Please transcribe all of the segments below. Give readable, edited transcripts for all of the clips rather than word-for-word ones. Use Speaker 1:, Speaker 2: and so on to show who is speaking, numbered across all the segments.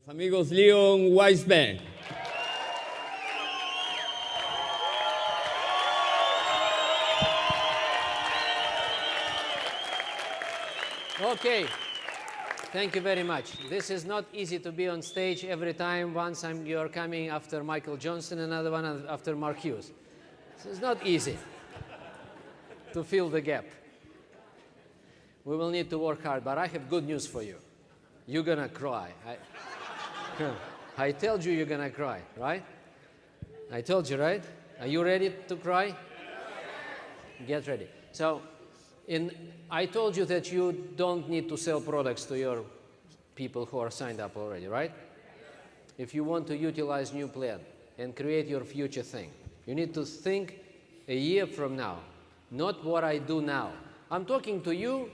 Speaker 1: Amigos León, Waisbein.
Speaker 2: Okay, thank you very much. This is not easy to be on stage every time. Once you're coming after Michael Johnson, another one after Mark Hughes. So it's not easy to fill the gap. We will need to work hard, but I have good news for you. You're gonna cry. I told you you're gonna cry, right? I told you, right? Are you ready to cry? Get ready. So, I told you that you don't need to sell products to your people who are signed up already, right? If you want to utilize new plan and create your future thing, you need to think a year from now, not what I do now. I'm talking to you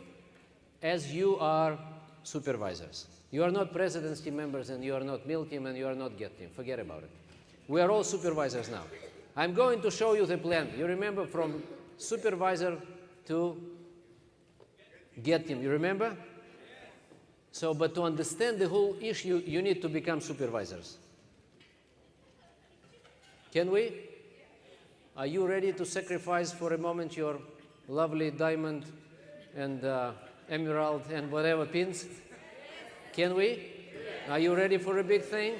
Speaker 2: as you are supervisors. You are not president's team members, and you are not mill team, and you are not get team. Forget about it. We are all supervisors now. I'm going to show you the plan. You remember from supervisor to get team. You remember? So, but to understand the whole issue, you need to become supervisors. Can we? Are you ready to sacrifice for a moment your lovely diamond and emerald and whatever pins? Can we? Are you ready for a big thing?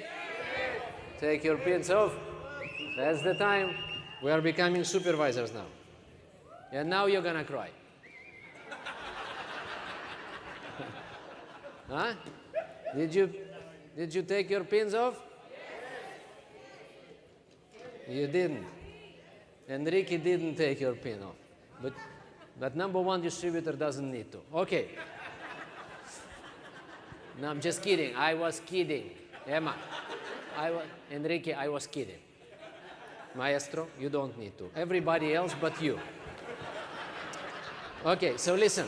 Speaker 2: Take your pins off. That's the time. We are becoming supervisors now. And now you're gonna cry. Huh? Did you take your pins off? You didn't. Enrique didn't take your pin off. But number one distributor doesn't need to. Okay. No, I'm just kidding. I was kidding. Emma, Enrique, I was kidding. Maestro, you don't need to. Everybody else but you. Okay, so listen.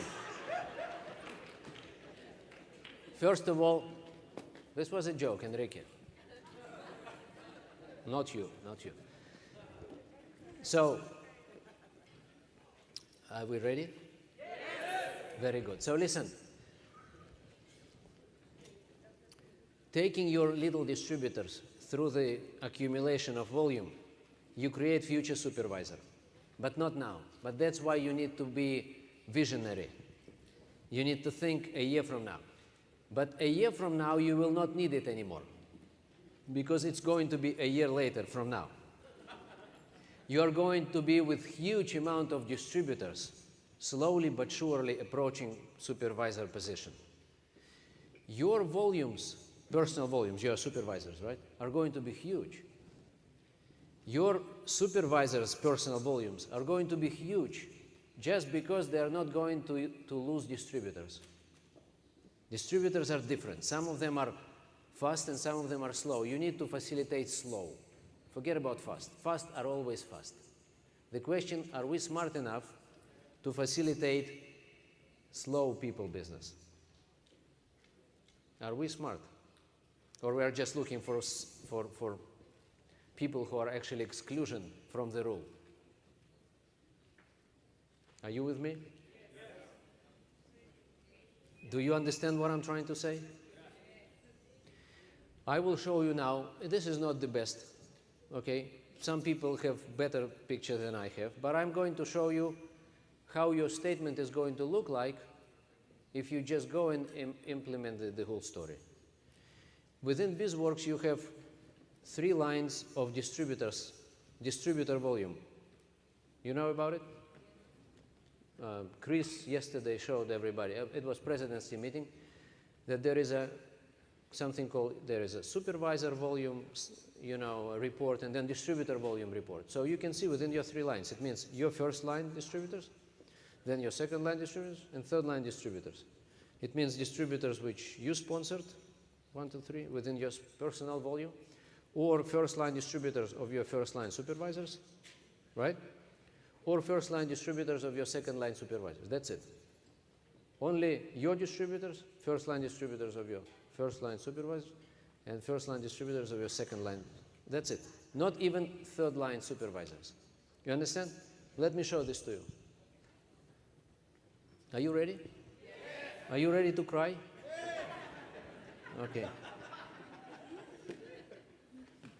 Speaker 2: First of all, this was a joke, Enrique. Not you, not you. So, are we ready? Yes. Very good. So listen. Taking your little distributors through the accumulation of volume, you create future supervisor. But not now. But that's why you need to be visionary. You need to think a year from now. But a year from now, you will not need it anymore, because it's going to be a year later from now. You are going to be with huge amount of distributors, slowly but surely approaching supervisor position. Your volumes, personal volumes, your supervisors, right, are going to be huge. Your supervisors' personal volumes are going to be huge just because they are not going to lose distributors. Distributors are different. Some of them are fast and some of them are slow. You need to facilitate slow. Forget about fast. Fast are always fast. The question, are we smart enough to facilitate slow people business? Are we smart? Or we are just looking for people who are actually exclusion from the rule? Are you with me? Do you understand what I'm trying to say? I will show you now. This is not the best, okay? Some people have better picture than I have, but I'm going to show you how your statement is going to look like if you just go and implement the whole story. Within BizWorks, you have 3 lines of distributors, distributor volume. You know about it? Chris yesterday showed everybody, it was presidency meeting, that there is something called, there is a supervisor volume, report, and then distributor volume report. So you can see within your 3 lines, it means your first line distributors, then your second line distributors, and third line distributors. It means distributors which you sponsored, 1, 2, 3, within your personal volume, or first line distributors of your first line supervisors, right? Or first line distributors of your second line supervisors. That's it. Only your distributors, first line distributors of your first line supervisors, and first line distributors of your second line. That's it. Not even third line supervisors. You understand? Let me show this to you. Are you ready? Yes. Are you ready to cry? Yes. Okay.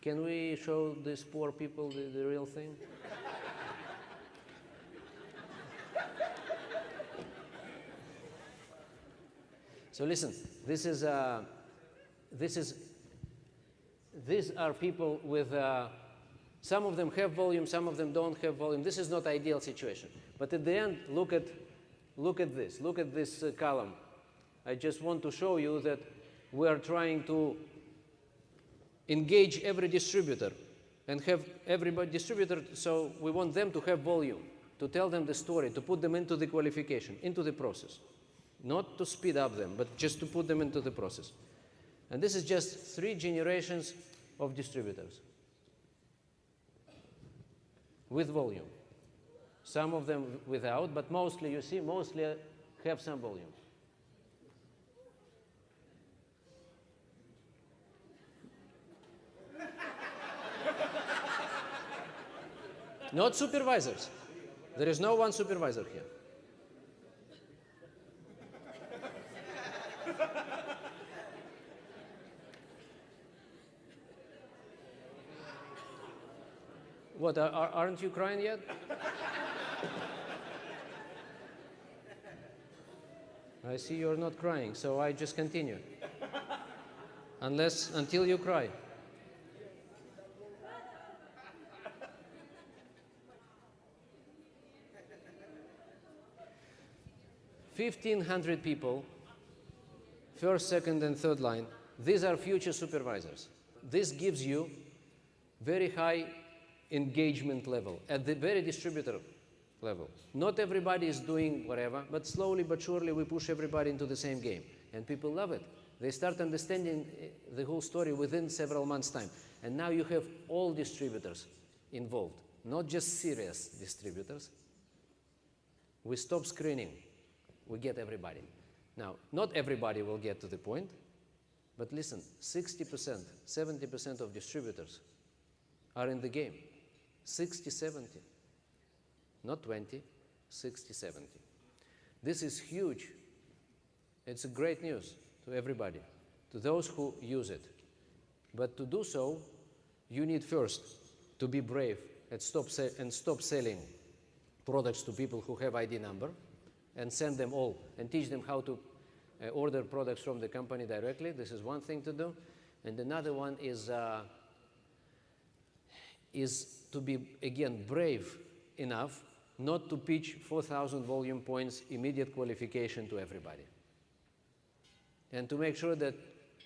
Speaker 2: Can we show these poor people the real thing? So listen, these are people with, some of them have volume, some of them don't have volume. This is not ideal situation. But at the end, look at this column. I just want to show you that we are trying to engage every distributor and have everybody distributor, so we want them to have volume, to tell them the story, to put them into the qualification, into the process. Not to speed up them, but just to put them into the process. And this is just 3 generations of distributors with volume. Some of them without, but mostly, you see, mostly have some volume. Not supervisors. There is no one supervisor here. What, aren't you crying yet? I see you're not crying, so I just continue. Until you cry. $1,500 people, first, second, and third line. These are future supervisors. This gives you very high engagement level at the very distributor level. Not everybody is doing whatever, but slowly but surely we push everybody into the same game. And people love it. They start understanding the whole story within several months' time. And now you have all distributors involved, not just serious distributors. We stop screening. We get everybody. Now, not everybody will get to the point, but listen, 60%, 70% of distributors are in the game. 60, 70. Not 20, 60, 70. This is huge. It's a great news to everybody, to those who use it. But to do so, you need first to be brave and stop selling products to people who have ID number and send them all and teach them how to order products from the company directly. This is one thing to do. And another one is to be, again, brave enough not to pitch 4,000 volume points immediate qualification to everybody. And to make sure that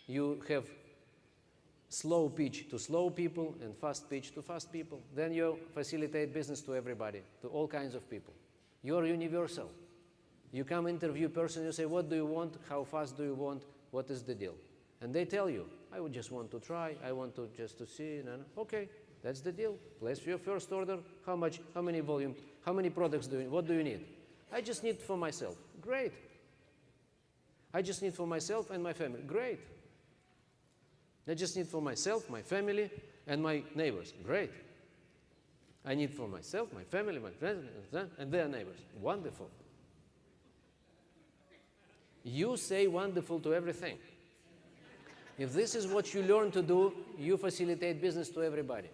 Speaker 2: you have slow pitch to slow people and fast pitch to fast people. Then you facilitate business to everybody, to all kinds of people. You're universal. You come interview person, you say, what do you want? How fast do you want? What is the deal? And they tell you, I would just want to try. I want to just to see. Okay, that's the deal. Place your first order. How much? How many volume? How many products do you? What do you need? I just need for myself. Great. I just need for myself and my family. Great. I just need for myself, my family, and my neighbors. Great. I need for myself, my family, my friends, and their neighbors. Wonderful. You say wonderful to everything. If this is what you learn to do, you facilitate business to everybody.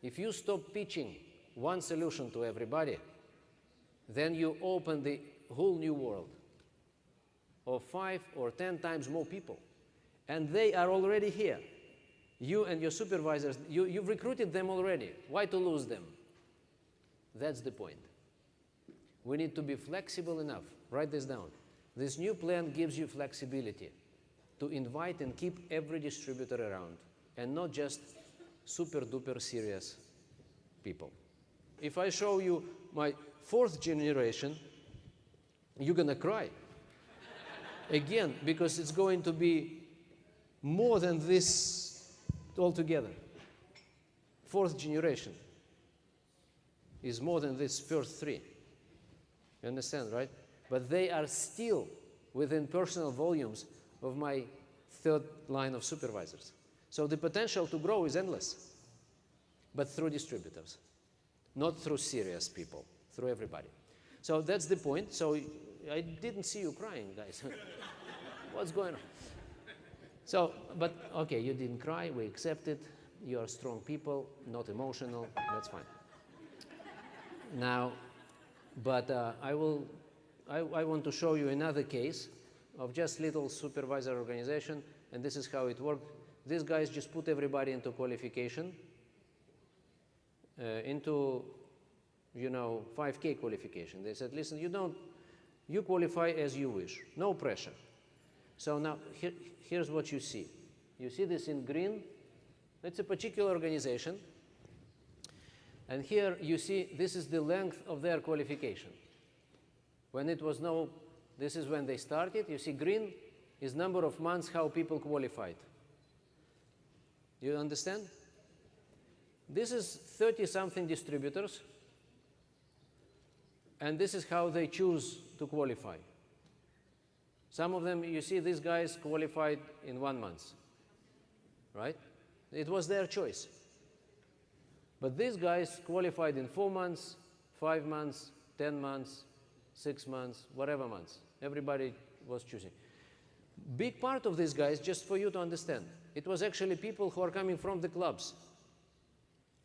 Speaker 2: If you stop pitching one solution to everybody, then you open the whole new world of 5 or 10 times more people. And they are already here. You and your supervisors, you've recruited them already. Why to lose them? That's the point. We need to be flexible enough. Write this down. This new plan gives you flexibility to invite and keep every distributor around, and not just super duper serious people. If I show you my 4th generation, you're gonna cry. Again, because it's going to be more than this altogether. 4th generation is more than this first 3. You understand, right? But they are still within personal volumes of my 3rd line of supervisors. So the potential to grow is endless, but through distributors, not through serious people, through everybody. So that's the point. So I didn't see you crying, guys. What's going on? So, but okay, you didn't cry, we accept it. You are strong people, not emotional, that's fine. Now, but I want to show you another case of just little supervisor organization, and this is how it worked. These guys just put everybody into qualification, into, 5K qualification. They said, listen, you qualify as you wish, no pressure. So now, here's what you see. You see this in green? It's a particular organization. And here you see this is the length of their qualification. When it was this is when they started. You see green is number of months how people qualified. You understand? This is 30-something distributors. And this is how they choose to qualify. Some of them, you see, these guys qualified in 1 month, right? It was their choice. But these guys qualified in 4 months, 5 months, 10 months, 6 months, whatever months. Everybody was choosing. Big part of these guys, just for you to understand, it was actually people who are coming from the clubs.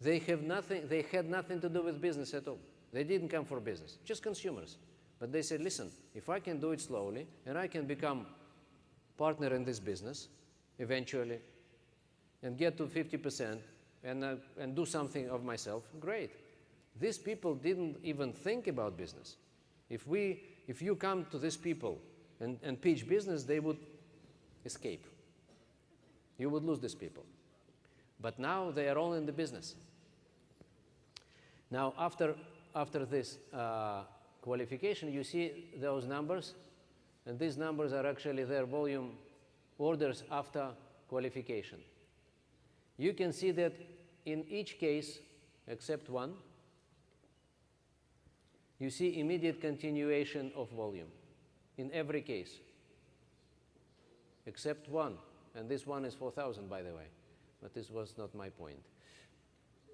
Speaker 2: They had nothing to do with business at all. They didn't come for business, just consumers. But they said, listen, if I can do it slowly and I can become partner in this business eventually and get to 50% and do something of myself, great. These people didn't even think about business. If you come to these people and pitch business, they would escape. You would lose these people. But now they are all in the business. Now, after this qualification, you see those numbers, and these numbers are actually their volume orders after qualification. You can see that in each case, except one, you see immediate continuation of volume in every case, except one, and this one is 4,000, by the way, but this was not my point.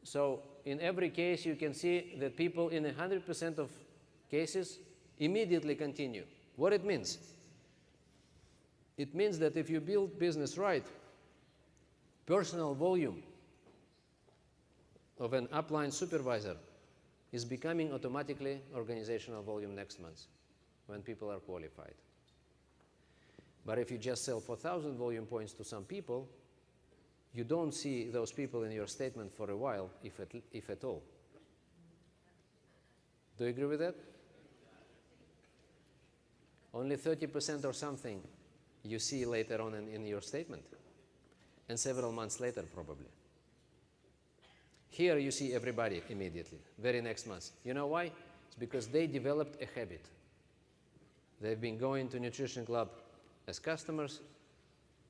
Speaker 2: So in every case, you can see that people in 100% of cases immediately continue. What it means? It means that if you build business right, personal volume of an upline supervisor is becoming automatically organizational volume next month when people are qualified. But if you just sell 4,000 volume points to some people, you don't see those people in your statement for a while, if at all. Do you agree with that? Only 30% or something you see later on in your statement, and several months later probably. Here you see everybody immediately, very next month. You know why? It's because they developed a habit. They've been going to Nutrition Club as customers,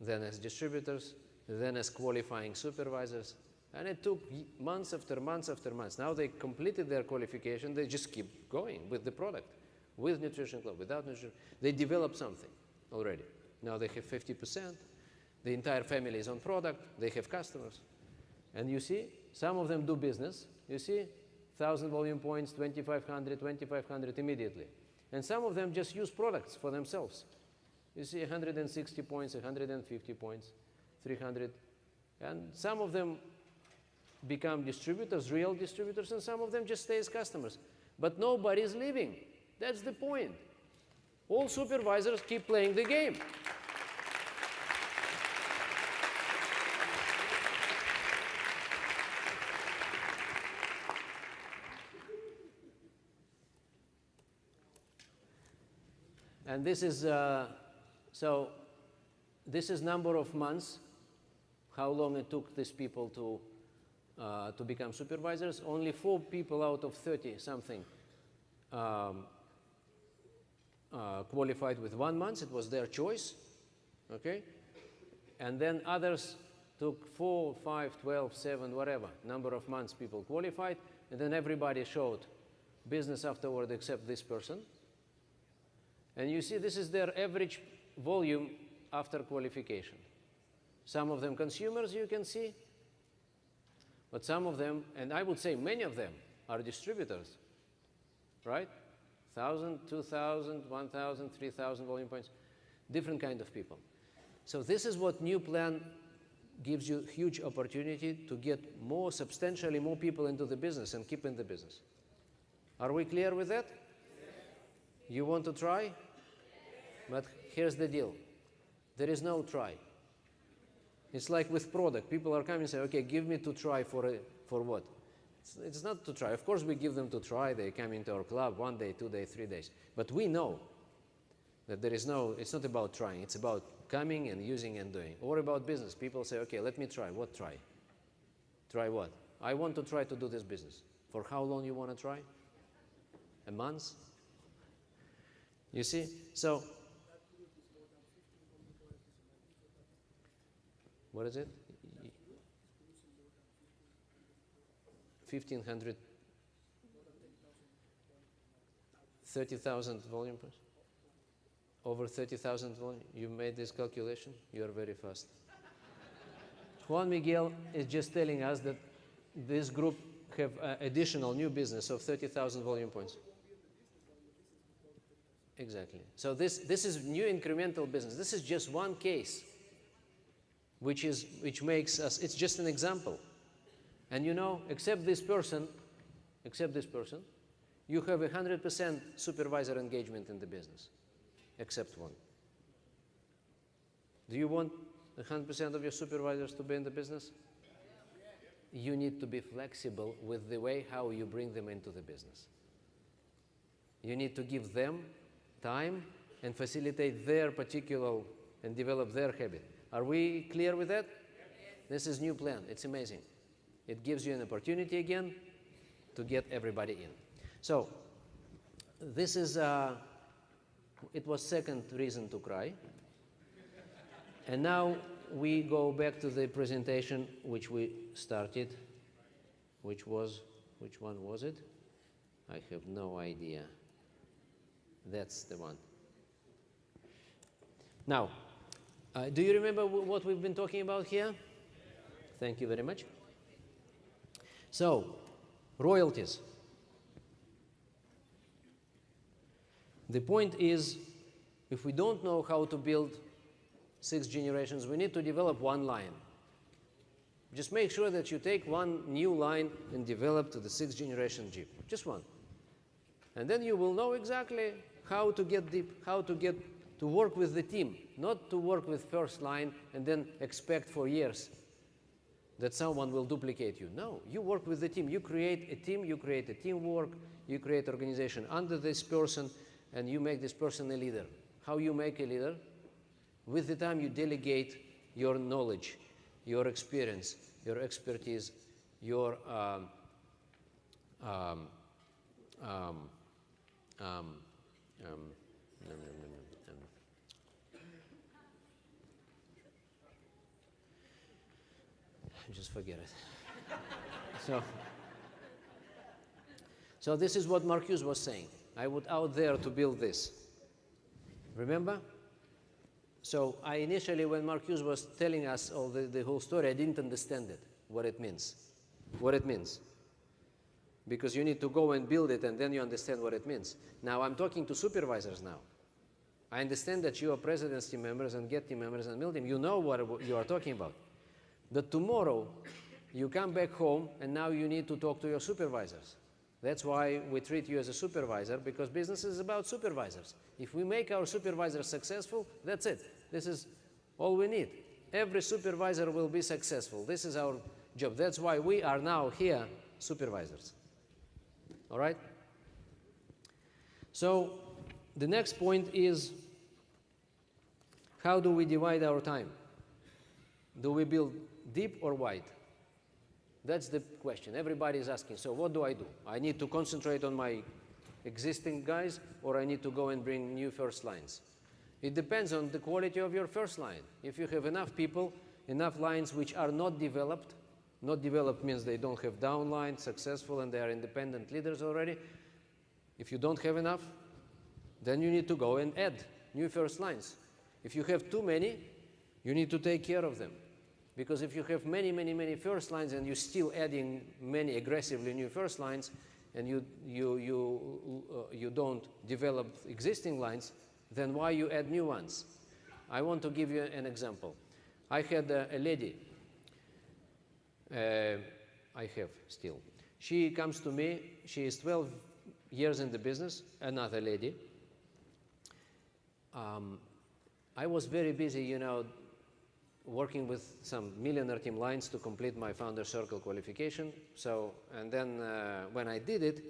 Speaker 2: then as distributors, then as qualifying supervisors, and it took months after months after months. Now they completed their qualification, they just keep going with the product, with Nutrition Club, without Nutrition. They developed something already. Now they have 50%, the entire family is on product, they have customers. And you see, some of them do business, you see, 1,000 volume points, 2,500 immediately. And some of them just use products for themselves. You see 160 points, 150 points, 300. And some of them become distributors, real distributors, and some of them just stay as customers. But nobody is leaving. That's the point. All supervisors keep playing the game. And this is, this is number of months, how long it took these people to become supervisors. Only 4 people out of 30-something qualified with 1 month. It was their choice, okay? And then others took 4, 5, 12, 7, whatever, number of months people qualified, and then everybody showed business afterward except this person. And you see, this is their average volume after qualification. Some of them consumers, you can see, but some of them, and I would say many of them, are distributors, right? 1,000, 2,000, 1,000, 3,000 volume points, different kind of people. So this is what new plan gives you huge opportunity to get substantially more people into the business and keep in the business. Are we clear with that? You want to try? But here's the deal. There is no try. It's like with product. People are coming and say, okay, give me to try for what? It's not to try. Of course, we give them to try. They come into our club 1 day, 2 days, 3 days. But we know that there is no, it's not about trying. It's about coming and using and doing. Or about business. People say, okay, let me try. What try? Try what? I want to try to do this business. For how long you want to try? A month? You see? So, what is it? 1,500, 30,000 volume points? Over 30,000 volume? You made this calculation? You are very fast. Juan Miguel is just telling us that this group have additional new business of 30,000 volume points. Exactly. So this is new incremental business. This is just one case, which makes us, it's just an example. And you know, except this person, you have 100% supervisor engagement in the business, except one. Do you want 100% of your supervisors to be in the business? You need to be flexible with the way how you bring them into the business. You need to give them time and facilitate their particular and develop their habit. Are we clear with that? This is new plan. It's amazing. It gives you an opportunity again to get everybody in. So this is, it was second reason to cry. And now we go back to the presentation which we started, which one was it? I have no idea. That's the one. Now, do you remember what we've been talking about here? Thank you very much. So, royalties. The point is, if we don't know how to build 6 generations, we need to develop one line. Just make sure that you take one new line and develop to the 6th generation Jeep. Just one. And then you will know exactly how to get deep, how to get to work with the team, not to work with first line and then expect for years that someone will duplicate you. No, you work with the team. You create a team, you create a teamwork, you create organization under this person, and you make this person a leader. How you make a leader? With the time you delegate your knowledge, your experience, your expertise, your just forget it. So this is what Mark Hughes was saying. I was out there to build this. Remember? So I initially, when Mark Hughes was telling us all the whole story, I didn't understand it, what it means. What it means. Because you need to go and build it, and then you understand what it means. Now, I'm talking to supervisors now. I understand that you are president's team members and get team members and build team. You know what you are talking about. But tomorrow, you come back home, and now you need to talk to your supervisors. That's why we treat you as a supervisor, because business is about supervisors. If we make our supervisors successful, that's it. This is all we need. Every supervisor will be successful. This is our job. That's why we are now here supervisors. All right? So the next point is, how do we divide our time? Do we build deep or wide? That's the question. Everybody is asking, so what do? I need to concentrate on my existing guys, or I need to go and bring new first lines? It depends on the quality of your first line. If you have enough people, enough lines which are not developed means they don't have downline, successful, and they are independent leaders already. If you don't have enough, then you need to go and add new first lines. If you have too many, you need to take care of them. Because if you have many, many, many first lines and you're still adding many aggressively new first lines, and you don't develop existing lines, then why you add new ones? I want to give you an example. I had a lady I have still. She comes to me. She is 12 years in the business, another lady. I was very busy, you know, working with some millionaire team lines to complete my founder circle qualification. So, and then when I did it,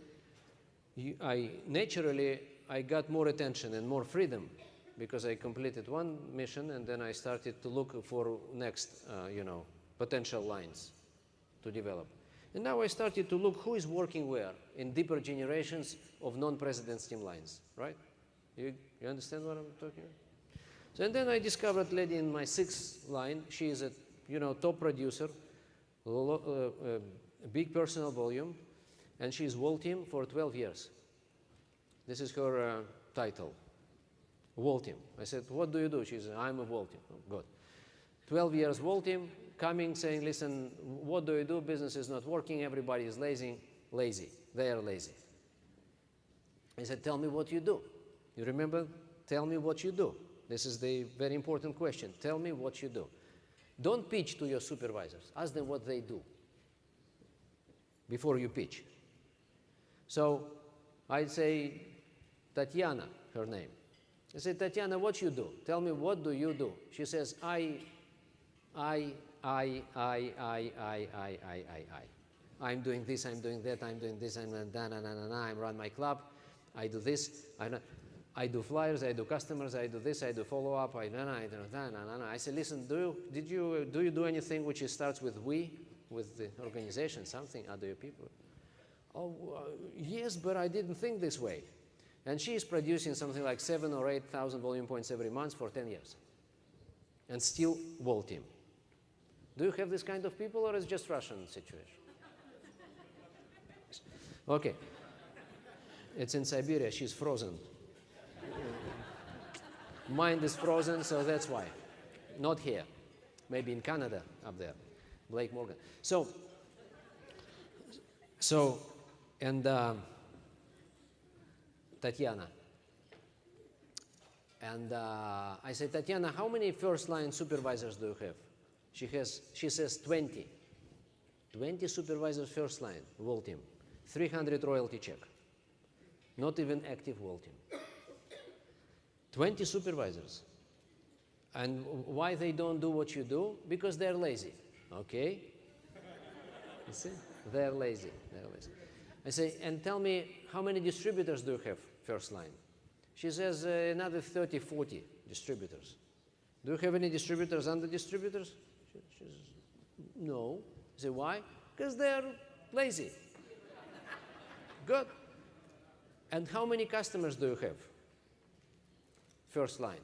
Speaker 2: I got more attention and more freedom because I completed one mission and then I started to look for next, you know, potential lines to develop. And now I started to look who is working where in deeper generations of non-president team lines, right? You understand what I'm talking about? So, and then I discovered a lady in my 6th line. She is a, you know, top producer, big personal volume, and she's World Team for 12 years. This is her title, World Team. I said, what do you do? She said, I'm a World Team. Oh, good. 12 years World Team, coming saying, listen, what do you do? Business is not working. Everybody is lazy. They are lazy. I said, tell me what you do. You remember? Tell me what you do. This is the very important question. Tell me what you do. Don't pitch to your supervisors. Ask them what they do before you pitch. So I'd say, Tatiana, her name. I say, Tatiana, what you do? Tell me, what do you do? She says, I'm doing this, I'm doing that, I'm doing this, I'm doing that, I run my club, I do this, I do flyers, I do customers, I do this, I do follow-up, I say, listen, do you do anything which starts with we, with the organization, something, other people? Oh, yes, but I didn't think this way. And she is producing something like 7,000 or 8,000 volume points every month for 10 years. And still World Team. Do you have this kind of people or is it just Russian situation? Okay. It's in Siberia, she's frozen. Mind is frozen, so that's why. Not here. Maybe in Canada, up there. Blake Morgan. And Tatiana. And I said, Tatiana, how many first-line supervisors do you have? She says 20. 20 supervisors first line, World Team. 300 royalty check. Not even active World Team. 20 supervisors. And why they don't do what you do? Because they're lazy. Okay? You see? They're lazy. They're lazy. I say, and tell me, how many distributors do you have first line? She says another 30, 40 distributors. Do you have any distributors under distributors? She says, no. I say, why? Because they're lazy. Good. And how many customers do you have? First line.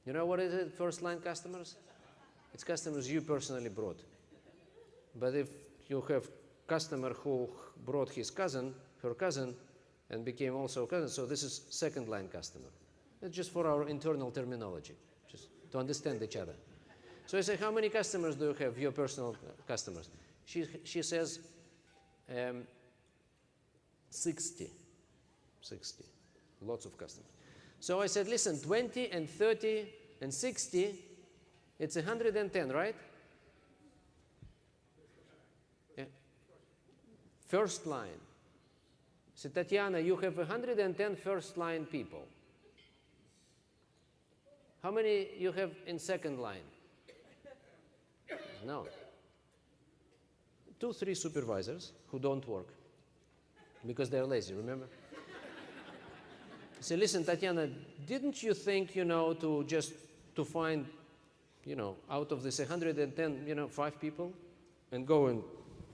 Speaker 2: You know what is it, first line customers? It's customers you personally brought. But if you have customer who brought his cousin, her cousin, and became also a cousin, so this is second line customer. It's just for our internal terminology, just to understand each other. So I say, how many customers do you have, your personal customers? She says 60. 60. Lots of customers. So I said, listen, 20 and 30 and 60, it's 110, right? Yeah. First line. I said, Tatiana, you have 110 first line people. How many you have in second line? No. 2, 3 supervisors who don't work because they're lazy, remember? I say, listen, Tatiana, didn't you think, you know, to find, you know, out of this 110, you know, 5 people and go and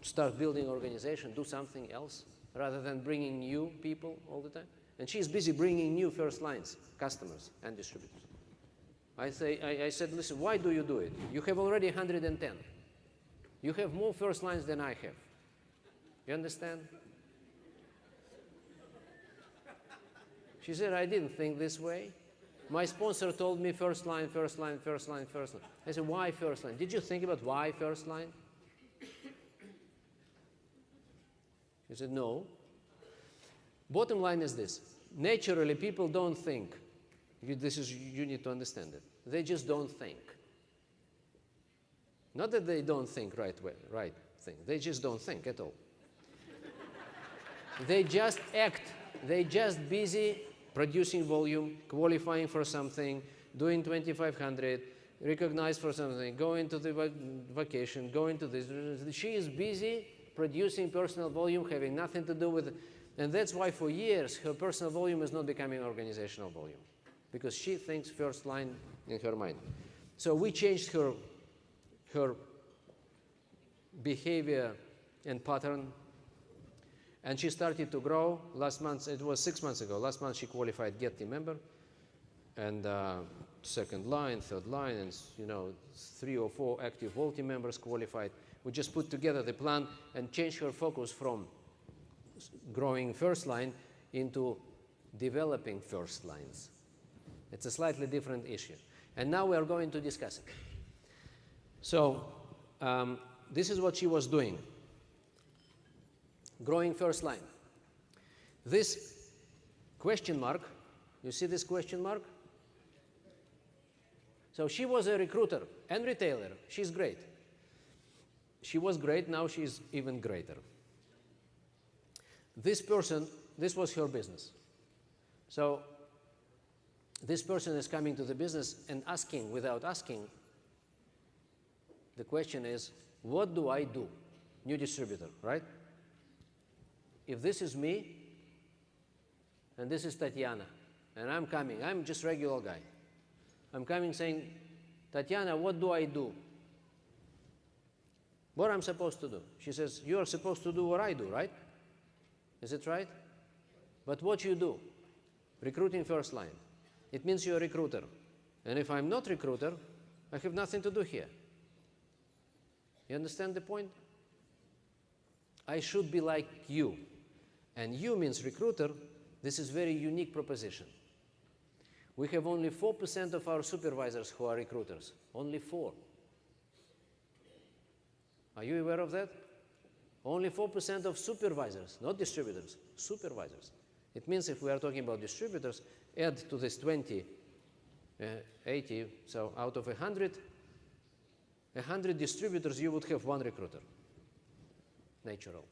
Speaker 2: start building organization, do something else rather than bringing new people all the time? And she's busy bringing new first lines, customers and distributors. I said, listen, why do you do it? You have already 110. You have more first lines than I have. You understand? She said, I didn't think this way. My sponsor told me first line, first line, first line, first line. I said, why first line? Did you think about why first line? She said, no. Bottom line is this. Naturally, people don't think. You need to understand it. They just don't think. Not that they don't think right thing. They just don't think at all. They just act. They just busy producing volume, qualifying for something, doing 2500, recognized for something, going to the vacation, going to this. She is busy producing personal volume, having nothing to do with it. And that's why for years her personal volume is not becoming organizational volume, because she thinks first line in her mind. So we changed her behavior and pattern, and she started to grow. Last month, it was 6 months ago, last month she qualified Get Team Member, and second line, third line, and 3 or 4 active Vault Team members qualified. We just put together the plan and changed her focus from growing first line into developing first lines. It's a slightly different issue. And now we are going to discuss it. So this is what she was doing. Growing first line. This question mark, you see this question mark? So she was a recruiter and retailer. She's great. She was great, now she's even greater. This person, this was her business. So this person is coming to the business and asking, without asking, the question is, what do I do? New distributor, right? If this is me, and this is Tatiana, and I'm coming, I'm just regular guy. I'm coming saying, Tatiana, what do I do? What I'm supposed to do? She says, you are supposed to do what I do, right? Is it right? But what you do? Recruiting first line. It means you're a recruiter. And if I'm not recruiter, I have nothing to do here. You understand the point? I should be like you. And you means recruiter. This is very unique proposition. We have only 4% of our supervisors who are recruiters. Only 4. Are you aware of that? Only 4% of supervisors, not distributors, supervisors. It means if we are talking about distributors, add to this 20, 80, so out of 100 distributors, you would have 1 recruiter. Natural.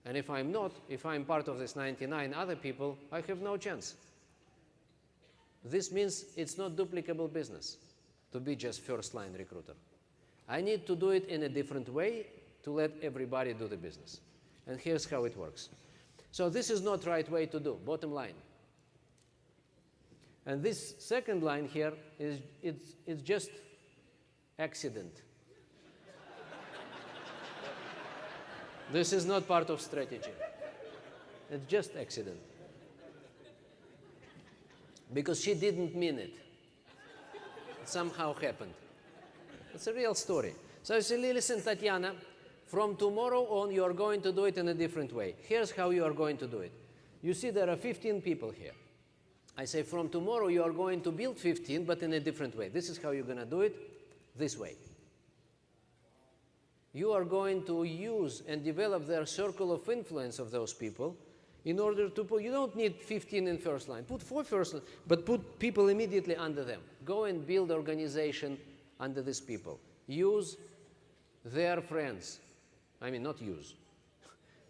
Speaker 2: And if I'm not, if I'm part of this 99 other people, I have no chance. This means it's not duplicable business to be just first line recruiter. I need to do it in a different way to let everybody do the business. And here's how it works. So this is not the right way to do, bottom line. And this second line here is it's just accident. This is not part of strategy. It's just accident. Because she didn't mean it. It somehow happened. It's a real story. So I say, listen, Tatiana, from tomorrow on, you are going to do it in a different way. Here's how you are going to do it. You see, there are 15 people here. I say, from tomorrow, you are going to build 15, but in a different way. This is how you're going to do it, this way. You are going to use and develop their circle of influence of those people in order to put, you don't need 15 in first line. Put 4 first line, but put people immediately under them. Go and build organization under these people. Use their friends. I mean, not use.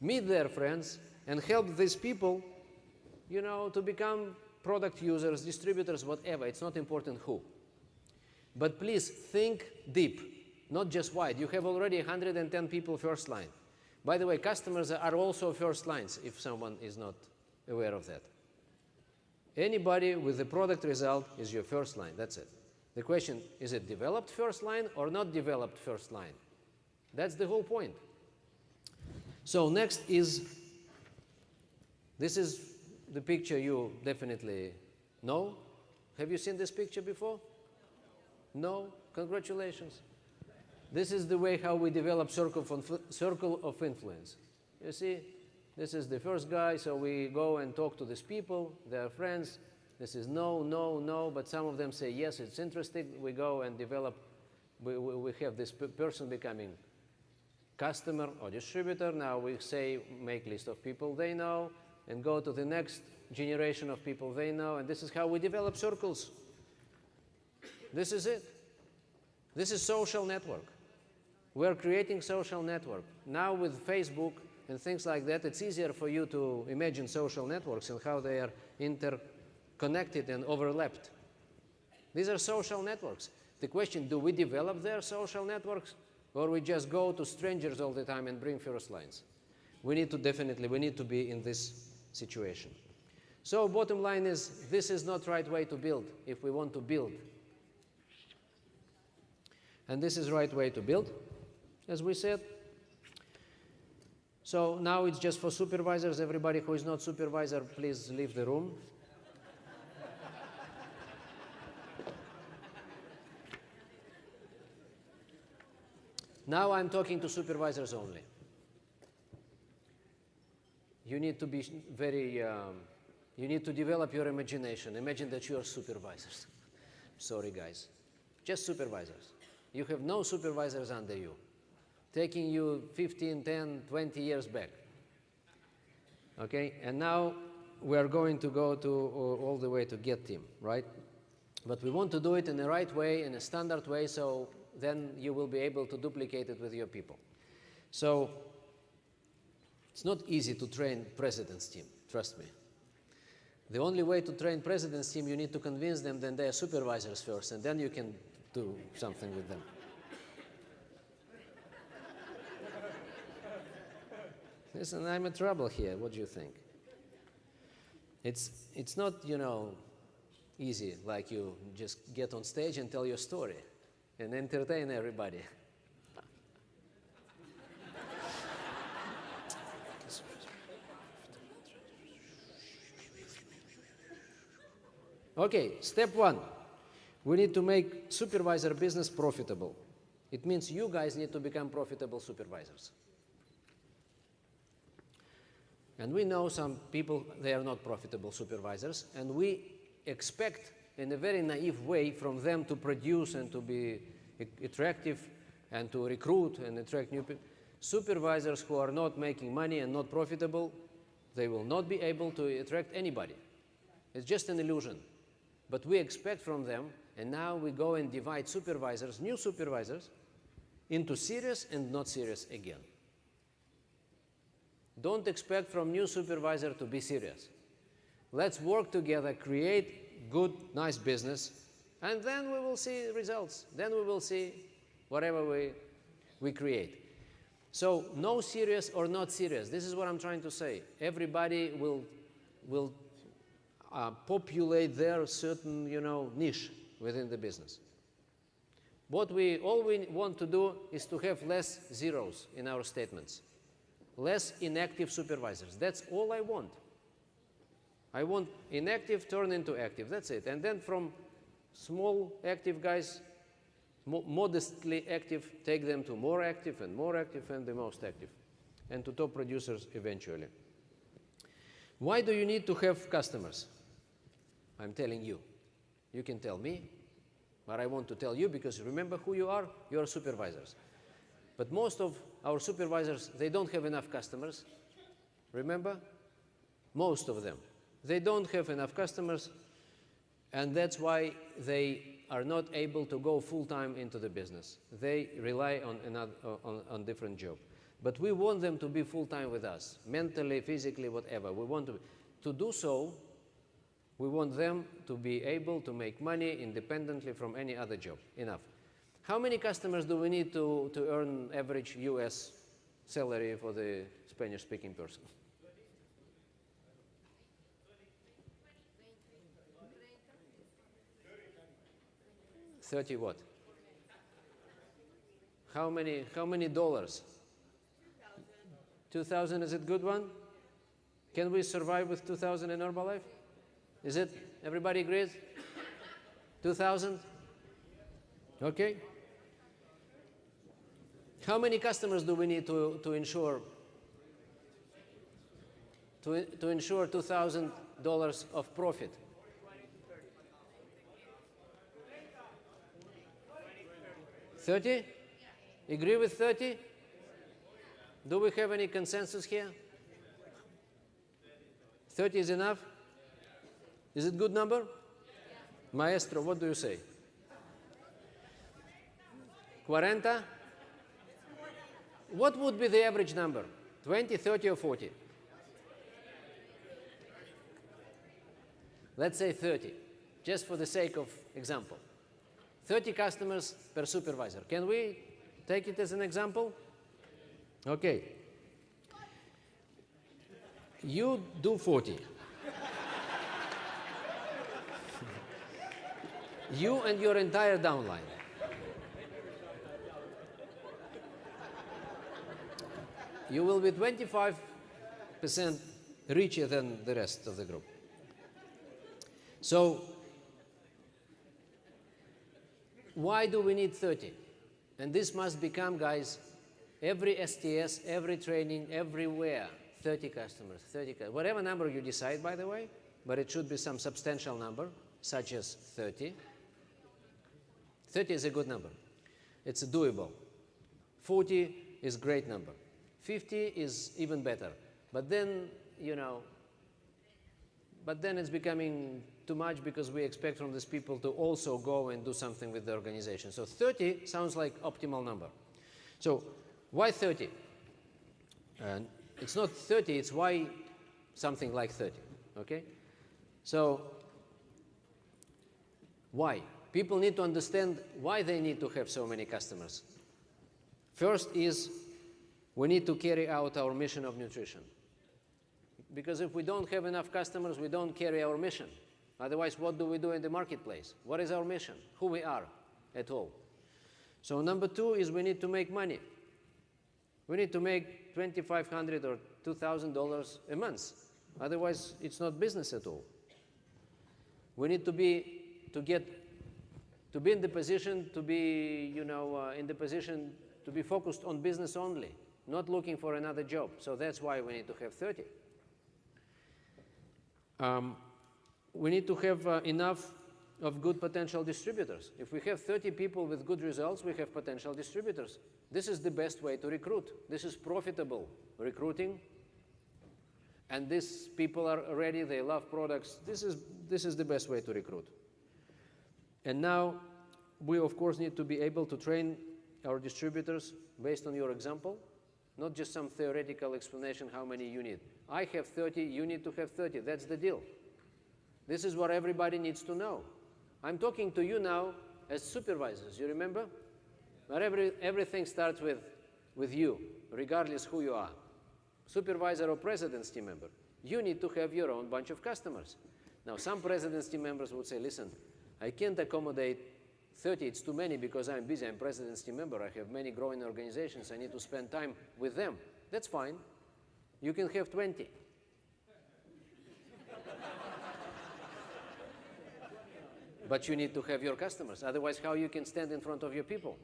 Speaker 2: Meet their friends and help these people, you know, to become product users, distributors, whatever. It's not important who. But please think deep, not just wide. You have already 110 people first line. By the way, customers are also first lines if someone is not aware of that. Anybody with the product result is your first line. That's it. The question, is it developed first line or not developed first line? That's the whole point. So next is, this is the picture you definitely know. Have you seen this picture before? No? Congratulations. This is the way how we develop circle of influence. You see, this is the first guy, so we go and talk to these people, their friends. This is no, no, no, but some of them say, yes, it's interesting. We go and develop, we have this person becoming customer or distributor. Now we say, make list of people they know, and go to the next generation of people they know, and this is how we develop circles. This is it. This is social network. We're creating social network. Now with Facebook and things like that, it's easier for you to imagine social networks and how they are interconnected and overlapped. These are social networks. The question, do we develop their social networks, or we just go to strangers all the time and bring first lines? We need to be in this situation. So bottom line is, this is not the right way to build if we want to build. And this is the right way to build, as we said. So now it's just for supervisors. Everybody who is not supervisor, please leave the room. Now I'm talking to supervisors only. You need to be you need to develop your imagination. Imagine that you are supervisors. Sorry, guys. Just supervisors. You have no supervisors under you, taking you 15, 10, 20 years back. Okay? And now we are going to go to all the way to get team, right? But we want to do it in the right way, in a standard way, so then you will be able to duplicate it with your people. So it's not easy to train president's team, trust me. The only way to train president's team, you need to convince them that they are supervisors first, and then you can do something with them. Listen, I'm in trouble here. What do you think? It's not, easy, like you just get on stage and tell your story and entertain everybody. Okay, step one. We need to make supervisor business profitable. It means you guys need to become profitable supervisors. And we know some people, they are not profitable supervisors, and we expect in a very naive way from them to produce and to be attractive and to recruit and attract new people. Supervisors who are not making money and not profitable, they will not be able to attract anybody. It's just an illusion. But we expect from them, and now we go and divide supervisors, new supervisors, into serious and not serious again. Don't expect from new supervisor to be serious. Let's work together, create good, nice business, and then we will see results. Then we will see whatever we create. So no serious or not serious. This is what I'm trying to say. Everybody will populate their certain, niche within the business. All we want to do is to have less zeros in our statements, less inactive supervisors. That's all I want. I want inactive turn into active. That's it. And then from small active guys, modestly active, take them to more active and the most active, and to top producers eventually. Why do you need to have customers? I'm telling you. You can tell me, but I want to tell you because remember who you are? You are supervisors. But most of our supervisors, they don't have enough customers. Remember? Most of them. They don't have enough customers, and that's why they are not able to go full-time into the business. They rely on different job. But we want them to be full-time with us, mentally, physically, whatever. We want to do so. We want them to be able to make money independently from any other job. Enough. How many customers do we need to earn average US salary for the Spanish-speaking person? 30 what? How many dollars? 2,000 is a good one? Can we survive with 2,000 in Herbalife? Is it? Everybody agrees? 2,000? Okay. How many customers do we need to ensure $2,000 of profit? 30? Agree with 30? Do we have any consensus here? 30 is enough? Is it a good number? Maestro, what do you say? 40? What would be the average number? 20, 30, or 40? Let's say 30, just for the sake of example. 30 customers per supervisor. Can we take it as an example? Okay. You do 40. You and your entire downline. You will be 25% richer than the rest of the group. So, why do we need 30? And this must become, guys, every STS, every training, everywhere, 30 customers, 30 customers. Whatever number you decide, by the way, but it should be some substantial number, such as 30. 30 is a good number. It's doable. 40 is a great number. 50 is even better. But then, you know, but then it's becoming too much because we expect from these people to also go and do something with the organization. So 30 sounds like optimal number. So why 30? And it's not 30, it's why something like 30, okay? So why? People need to understand why they need to have so many customers. First is we need to carry out our mission of nutrition. Because if we don't have enough customers, we don't carry our mission. Otherwise, what do we do in the marketplace? What is our mission? Who we are at all. So number two is we need to make money. We need to make $2,500 or $2,000 a month. Otherwise, it's not business at all. We need to be in the position to be, you know, in the position to be focused on business only, not looking for another job. So that's why we need to have 30. We need to have enough of good potential distributors. If we have 30 people with good results, we have potential distributors. This is the best way to recruit. This is profitable recruiting. And these people are ready, they love products. This is the best way to recruit. And now, we of course need to be able to train our distributors based on your example, not just some theoretical explanation how many you need. I have 30, you need to have 30. That's the deal. This is what everybody needs to know. I'm talking to you now as supervisors, you remember? But everything starts with you, regardless who you are. Supervisor or president's team member. You need to have your own bunch of customers. Now, some president's team members would say, listen, I can't accommodate 30, it's too many because I'm busy, I'm president's team member, I have many growing organizations, I need to spend time with them. That's fine. You can have 20. But you need to have your customers, otherwise how you can stand in front of your people?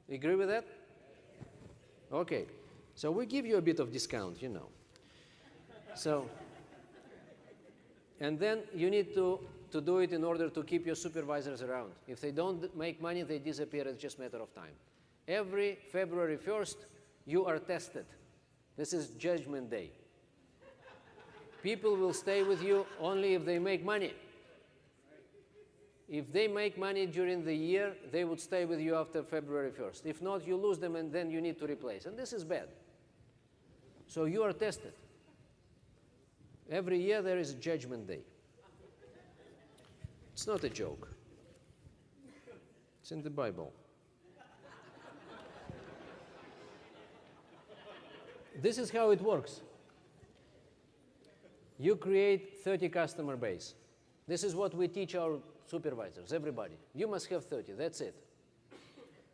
Speaker 2: Agree with that? Okay, so we give you a bit of discount, you know. So, and then you need to do it in order to keep your supervisors around. If they don't make money, they disappear. It's just a matter of time. Every February 1st, you are tested. This is Judgment Day. People will stay with you only if they make money. If they make money during the year, they would stay with you after February 1st. If not, you lose them and then you need to replace. And this is bad. So you are tested. Every year there is Judgment Day. It's not a joke. It's in the Bible. This is how it works. You create 30 customer base. This is what we teach our supervisors, everybody. You must have 30, that's it.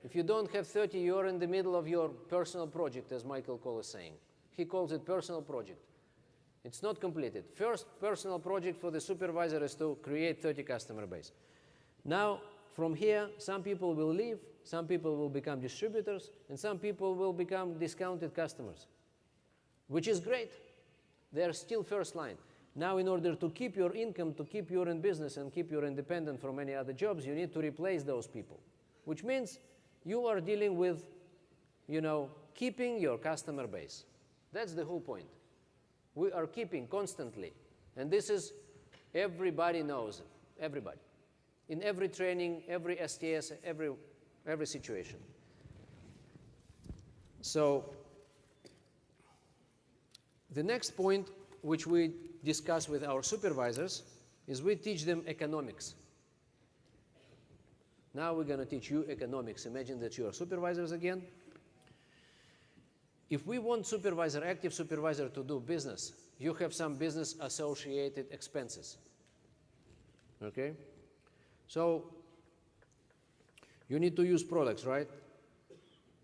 Speaker 2: If you don't have 30, you're in the middle of your personal project, as Michael Cole is saying. He calls it personal project. It's not completed. First personal project for the supervisor is to create 30 customer base. Now, from here, some people will leave, some people will become distributors, and some people will become discounted customers, which is great. They are still first line. Now, in order to keep your income, to keep you in business and keep you independent from any other jobs, you need to replace those people, which means you are dealing with, you know, keeping your customer base. That's the whole point. We are keeping constantly, and this is, everybody knows it, everybody. in every training, every STS, every situation. So the next point which we discuss with our supervisors is we teach them economics. Now we're going to teach you economics. Imagine that you are supervisors again. If we want supervisor, active supervisor to do business, you have some business associated expenses. Okay? So you need to use products, right?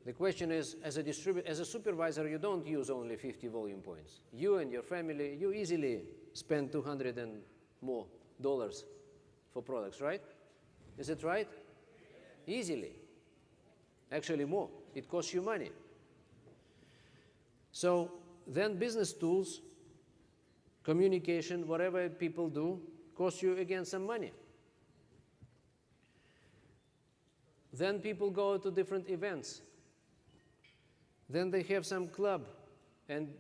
Speaker 2: The question is, as a supervisor, you don't use only 50 volume points. You and your family, you easily spend $200 and more for products, right? Is it right? Easily. Actually more. It costs you money. So then business tools, communication, whatever people do, costs you again some money. Then people go to different events. Then they have some club and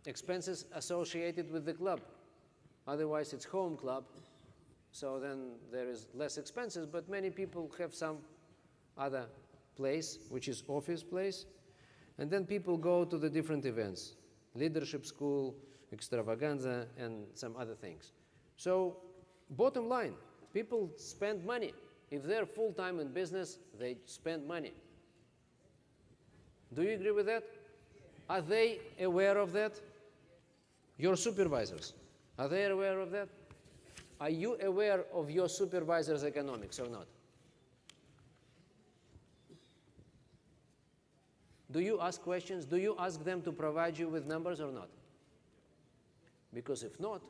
Speaker 2: expenses associated with the club. Otherwise, it's home club. So then there is less expenses, but many people have some other place, which is office place. And then people go to the different events, leadership school, extravaganza, and some other things. So bottom line, people spend money. If they're full-time in business, they spend money. Do you agree with that? Are they aware of that? Your supervisors, are they aware of that? Are you aware of your supervisor's economics or not? Do you ask questions? Do you ask them to provide you with numbers or not? Because if not,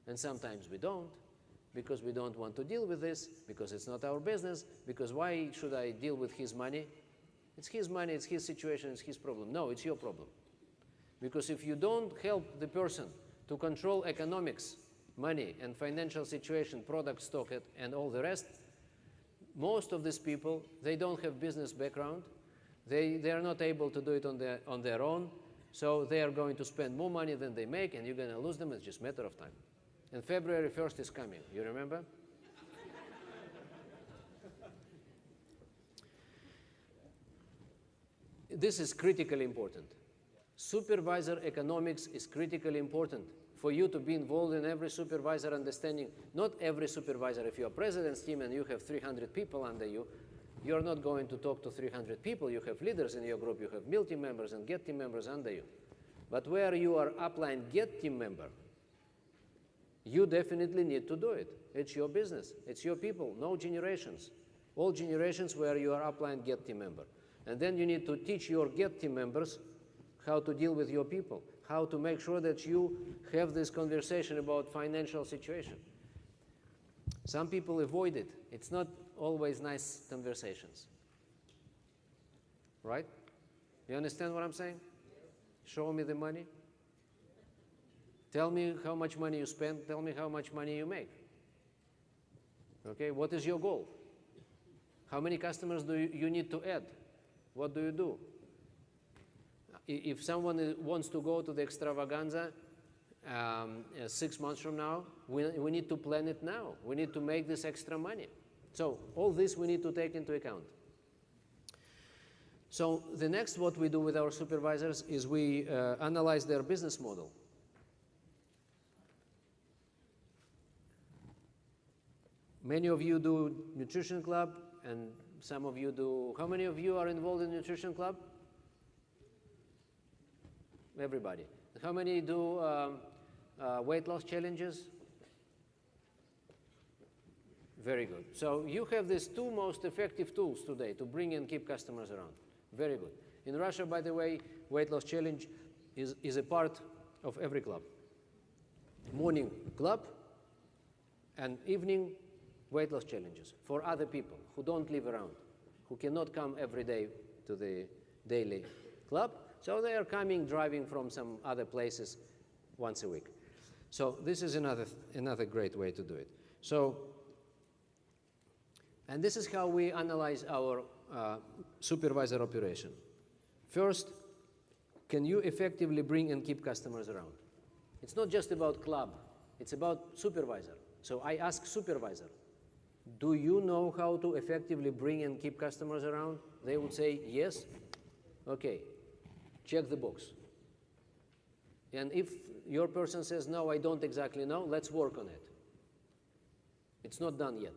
Speaker 2: and sometimes we don't, because we don't want to deal with this, because it's not our business, because why should I deal with his money? It's his money, it's his situation, it's his problem. No, it's your problem. Because if you don't help the person to control economics, money and financial situation, product stock, and all the rest, most of these people, they don't have business background. They are not able to do it on their own, so they are going to spend more money than they make, and you're going to lose them. It's just a matter of time. And February 1st is coming. You remember? This is critically important. Supervisor economics is critically important for you to be involved in every supervisor understanding. Not every supervisor. If you're a president's team and you have 300 people under you, you're not going to talk to 300 people. You have leaders in your group. You have mill team members and get team members under you. But where you are upline get team member, you definitely need to do it. It's your business. It's your people. No generations. All generations where you are upline get team member. And then you need to teach your get team members how to deal with your people, how to make sure that you have this conversation about financial situation. Some people avoid it. It's not always nice conversations. Right? You understand what I'm saying? Show me the money. Tell me how much money you spend. Tell me how much money you make. Okay, what is your goal? How many customers do you need to add? What do you do? If someone wants to go to the extravaganza 6 months from now, we need to plan it now. We need to make this extra money. So all this we need to take into account. So the next what we do with our supervisors is we analyze their business model. Many of you do nutrition club, and some of you do. How many of you are involved in nutrition club? Everybody. How many do weight loss challenges? Very good. So you have these two most effective tools today to bring and keep customers around. Very good. In Russia, by the way, weight loss challenge is a part of every club. Morning club and evening weight loss challenges for other people who don't live around, who cannot come every day to the daily club. So they are coming, driving from some other places once a week. So this is another great way to do it. So, and this is how we analyze our supervisor operation. First, can you effectively bring and keep customers around? It's not just about club, it's about supervisor. So I ask supervisor, Do you know how to effectively bring and keep customers around? They would say yes. Okay, check the box. And if your person says, no, I don't exactly know, let's work on it. It's not done yet.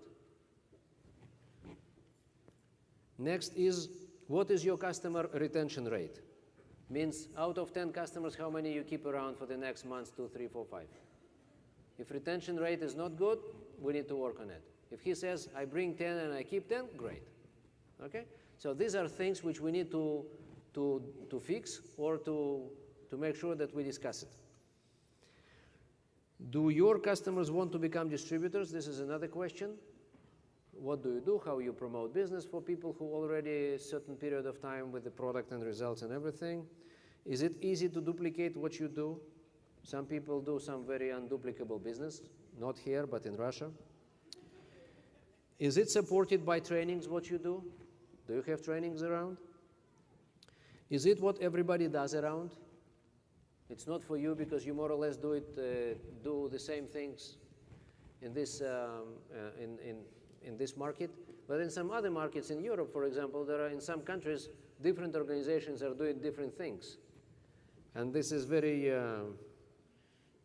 Speaker 2: Next is, what is your customer retention rate? Means out of 10 customers, how many you keep around for the next months, 2, 3, 4, 5. If retention rate is not good, we need to work on it. If he says, I bring 10 and I keep 10, great. Okay? So these are things which we need to fix or to make sure that we discuss it. Do your customers want to become distributors? This is another question. What do you do? How you promote business for people who already a certain period of time with the product and results and everything? Is it easy to duplicate what you do? Some people do some very unduplicable business, not here, but in Russia. Is it supported by trainings, what you do? Do you have trainings around? Is it what everybody does around? It's not for you because you more or less do the same things in this in this market, but in some other markets in Europe, for example, there are in some countries different organizations are doing different things, and this is very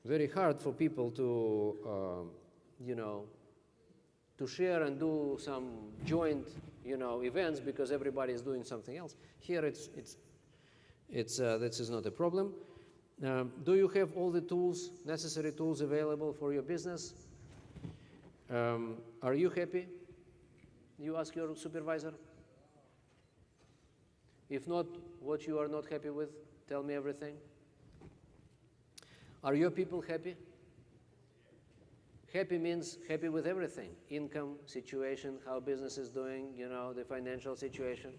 Speaker 2: very hard for people to you know, to share and do some joint, you know, events because everybody is doing something else. Here this is not a problem. Do you have all the tools, necessary tools available for your business? Are you happy? You ask your supervisor. If not, what you are not happy with, tell me everything. Are your people happy? Happy means happy with everything. Income, situation, how business is doing, you know, the financial situation.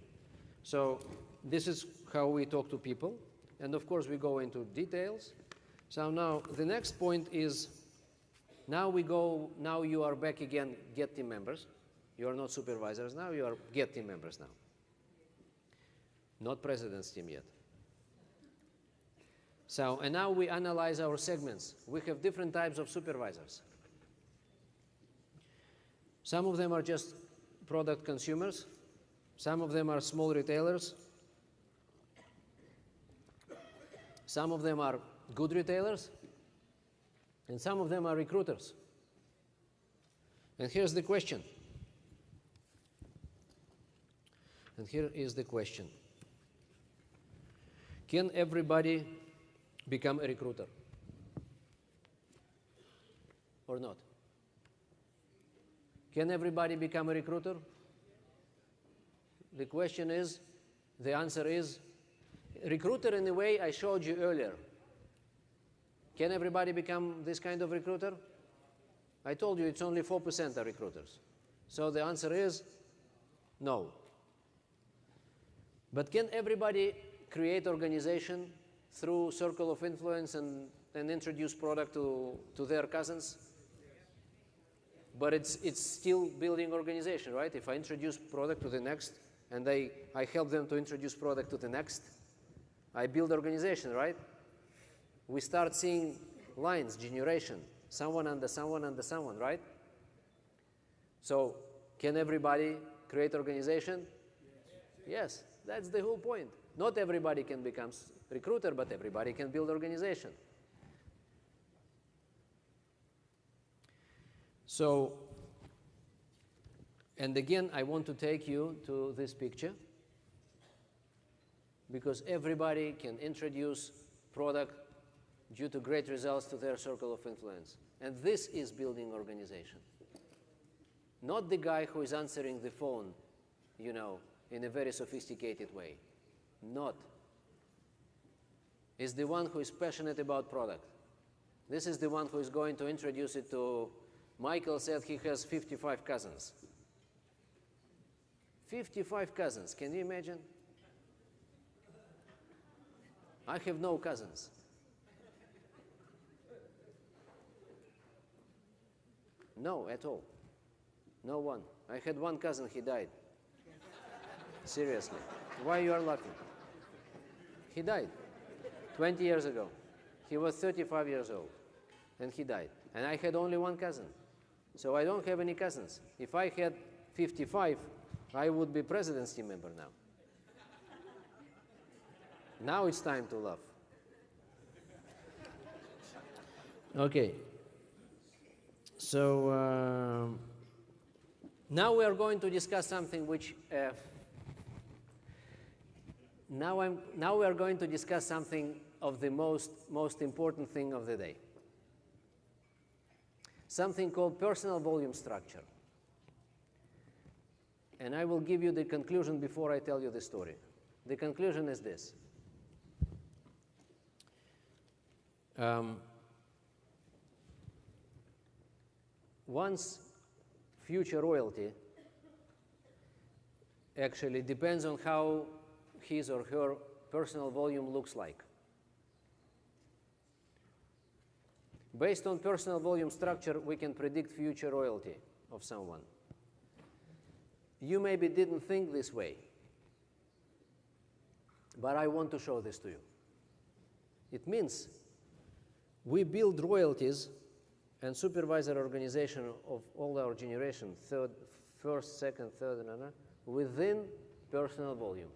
Speaker 2: So this is how we talk to people. And of course, we go into details. So now the next point is, now you are back again, get team members. You are not supervisors now, you are get team members now. Not president's team yet. So, and now we analyze our segments. We have different types of supervisors. Some of them are just product consumers. Some of them are small retailers. Some of them are good retailers. And some of them are recruiters. And here's the question. And here is the question. Can everybody become a recruiter? Or not? Can everybody become a recruiter? The question is, the answer is, recruiter in the way I showed you earlier. Can everybody become this kind of recruiter? I told you it's only 4% are recruiters. So the answer is no. But can everybody create organization through circle of influence and introduce product to their cousins? But it's still building organization, right? If I introduce product to the next and I help them to introduce product to the next, I build organization, right? We start seeing lines, generation, someone under someone under someone, right? So can everybody create organization? Yes, that's the whole point. Not everybody can become recruiter, but everybody can build organization. So, and again, I want to take you to this picture because everybody can introduce product due to great results to their circle of influence. And this is building organization. Not the guy who is answering the phone, you know, in a very sophisticated way. Not. It's the one who is passionate about product. This is the one who is going to introduce it to, Michael said he has 55 cousins. 55 cousins, can you imagine? I have no cousins. No, at all. No one. I had one cousin, he died. Seriously. Why you are laughing? He died 20 years ago. He was 35 years old, and he died. And I had only one cousin. So I don't have any cousins. If I had 55, I would be president's team member now. Now it's time to laugh. Okay. So now we are going to discuss something which now we are going to discuss something of the most important thing of the day. Something called personal volume structure. And I will give you the conclusion before I tell you the story. The conclusion is this. One's future royalty actually depends on how his or her personal volume looks like. Based on personal volume structure, we can predict future royalty of someone. You maybe didn't think this way, but I want to show this to you. It means we build royalties and supervisor organization of all our generation, first, second, third, within personal volume.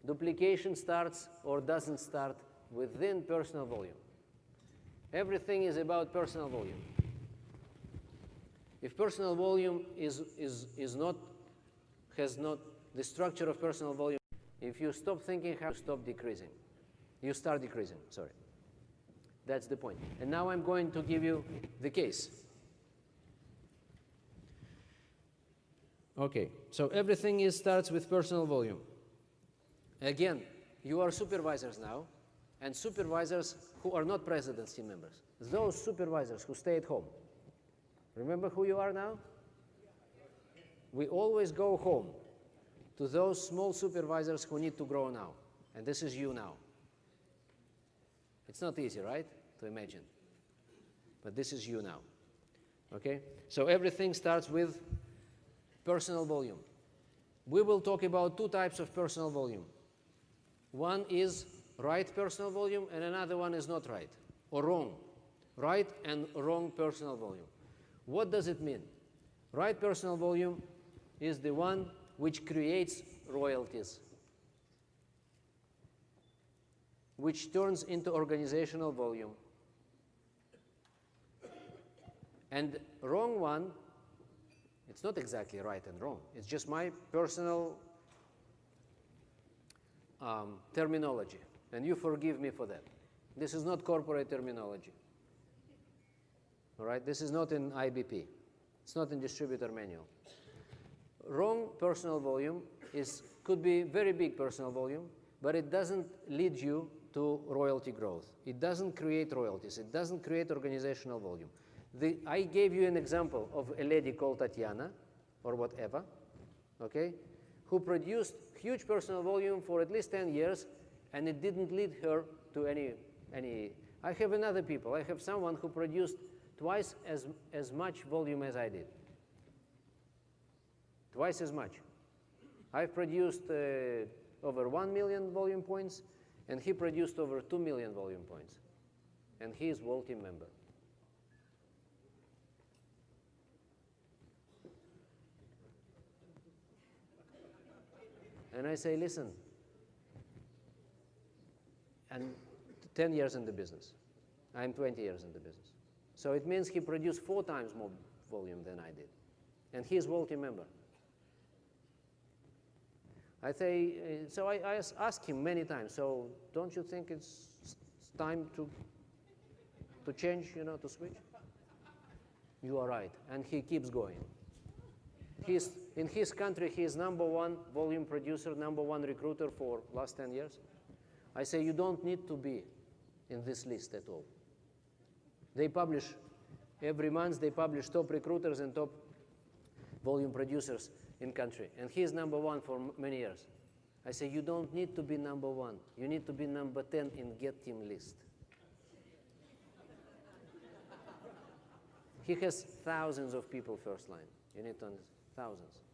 Speaker 2: Duplication starts or doesn't start within personal volume. Everything is about personal volume. If personal volume has not the structure of personal volume, if you stop thinking how to stop decreasing, you start decreasing, sorry. That's the point. And now I'm going to give you the case. Okay, so everything starts with personal volume. Again, you are supervisors now, and supervisors who are not president's team members. Those supervisors who stay at home. Remember who you are now? We always go home to those small supervisors who need to grow now. And this is you now. It's not easy, right, to imagine. But this is you now. Okay? So everything starts with personal volume. We will talk about two types of personal volume. One is right personal volume, and another one is not right, or wrong. Right and wrong personal volume. What does it mean? Right personal volume is the one which creates royalties, which turns into organizational volume. And wrong one, it's not exactly right and wrong. It's just my personal terminology. And you forgive me for that. This is not corporate terminology. All right? This is not in IBP. It's not in distributor manual. Wrong personal volume could be very big personal volume, but it doesn't lead you to royalty growth. It doesn't create royalties. It doesn't create organizational volume. I gave you an example of a lady called Tatiana, or whatever, okay, who produced huge personal volume for at least 10 years, and it didn't lead her to any. I have another people. I have someone who produced twice as much volume as I did. Twice as much. I've produced over 1 million volume points, and he produced over 2 million volume points. And he is World Team member. And I say, listen, and 10 years in the business. I'm 20 years in the business. So it means he produced 4 times more volume than I did. And he's World Team member. I say, so I ask him many times, so don't you think it's time to change, to switch? You are right. And he keeps going. In his country, he is #1 volume producer, #1 recruiter for last 10 years. I say, you don't need to be in this list at all. They publish, every month they publish top recruiters and top volume producers in country. And he is #1 for many years. I say, you don't need to be #1. You need to be #10 in Get Team list. He has thousands of people first line. You need to understand, thousands.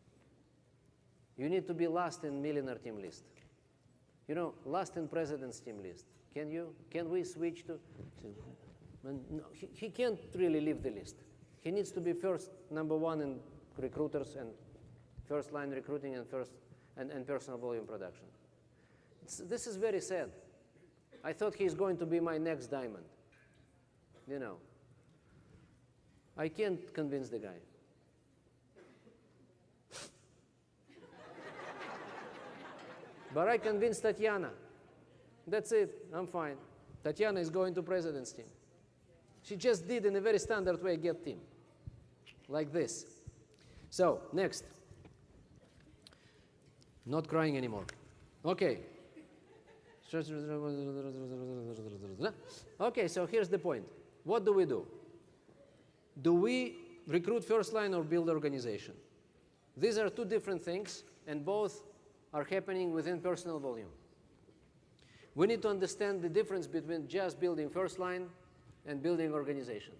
Speaker 2: You need to be last in millionaire team list. Last in president's team list. Can we switch to? No, he can't really leave the list. He needs to be first, number one in recruiters and first line recruiting and personal volume production. This is very sad. I thought he's going to be my next diamond. You know, I can't convince the guy. But I convinced Tatiana. That's it, I'm fine. Tatiana is going to president's team. She just did in a very standard way get team. Like this. So, next. Not crying anymore. Okay. Okay, so here's the point. What do we do? Do we recruit first line or build organization? These are two different things, and both are happening within personal volume. We need to understand the difference between just building first line and building organization.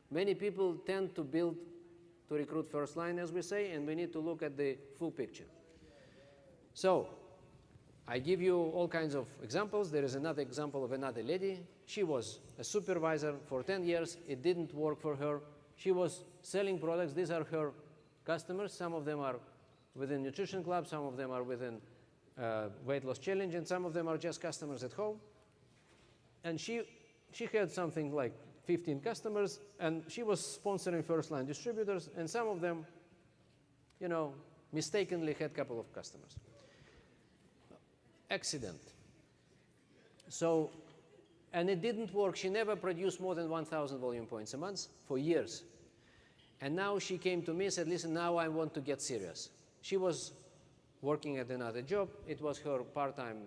Speaker 2: Many people tend to recruit first line, as we say, and we need to look at the full picture. So, I give you all kinds of examples. There is another example of another lady. She was a supervisor for 10 years. It didn't work for her. She was selling products. These are her customers. Some of them are within Nutrition Club, some of them are within Weight Loss Challenge, and some of them are just customers at home. And she had something like 15 customers, and she was sponsoring first-line distributors, and some of them, you know, mistakenly had a couple of customers. Accident. So, and it didn't work. She never produced more than 1,000 volume points a month for years. And now she came to me and said, listen, now I want to get serious. She was working at another job. It was her part-time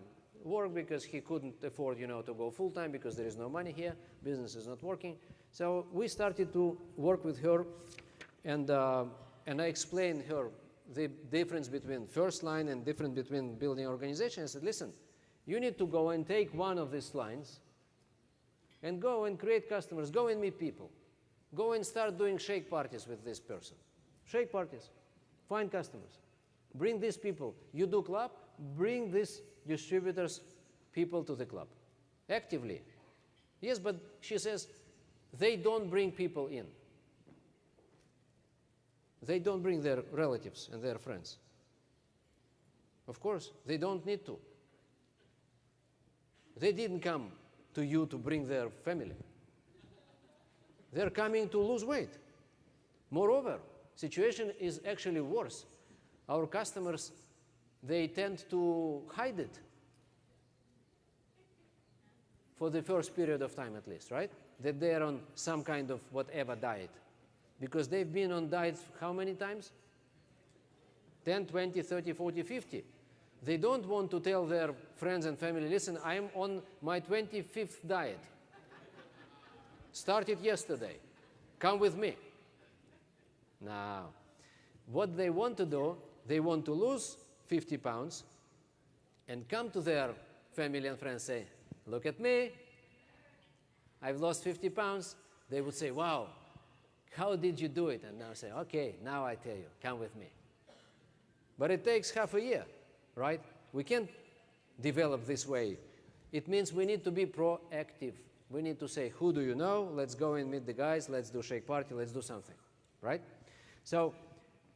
Speaker 2: work because he couldn't afford, you know, to go full-time because there is no money here. Business is not working. So we started to work with her, and I explained her the difference between first line and difference between building organization. I said, listen, you need to go and take one of these lines and go and create customers, go and meet people. Go and start doing shake parties with this person. Shake parties, find customers. Bring these people. You do club, bring these distributors, people to the club. Actively. Yes, but she says, they don't bring people in. They don't bring their relatives and their friends. Of course, they don't need to. They didn't come to you to bring their family. They're coming to lose weight. Moreover, situation is actually worse. Our customers, they tend to hide it for the first period of time at least, right? That they're on some kind of whatever diet. Because they've been on diets how many times? 10, 20, 30, 40, 50. They don't want to tell their friends and family, listen, I'm on my 25th diet. Started yesterday. Come with me. Now, what they want to do, they want to lose 50 pounds and come to their family and friends and say, look at me, I've lost 50 pounds. They would say, wow, how did you do it? And now say, okay, now I tell you, come with me. But it takes half a year, right? We can't develop this way. It means we need to be proactive. We need to say, who do you know? Let's go and meet the guys. Let's do shake party. Let's do something, right? So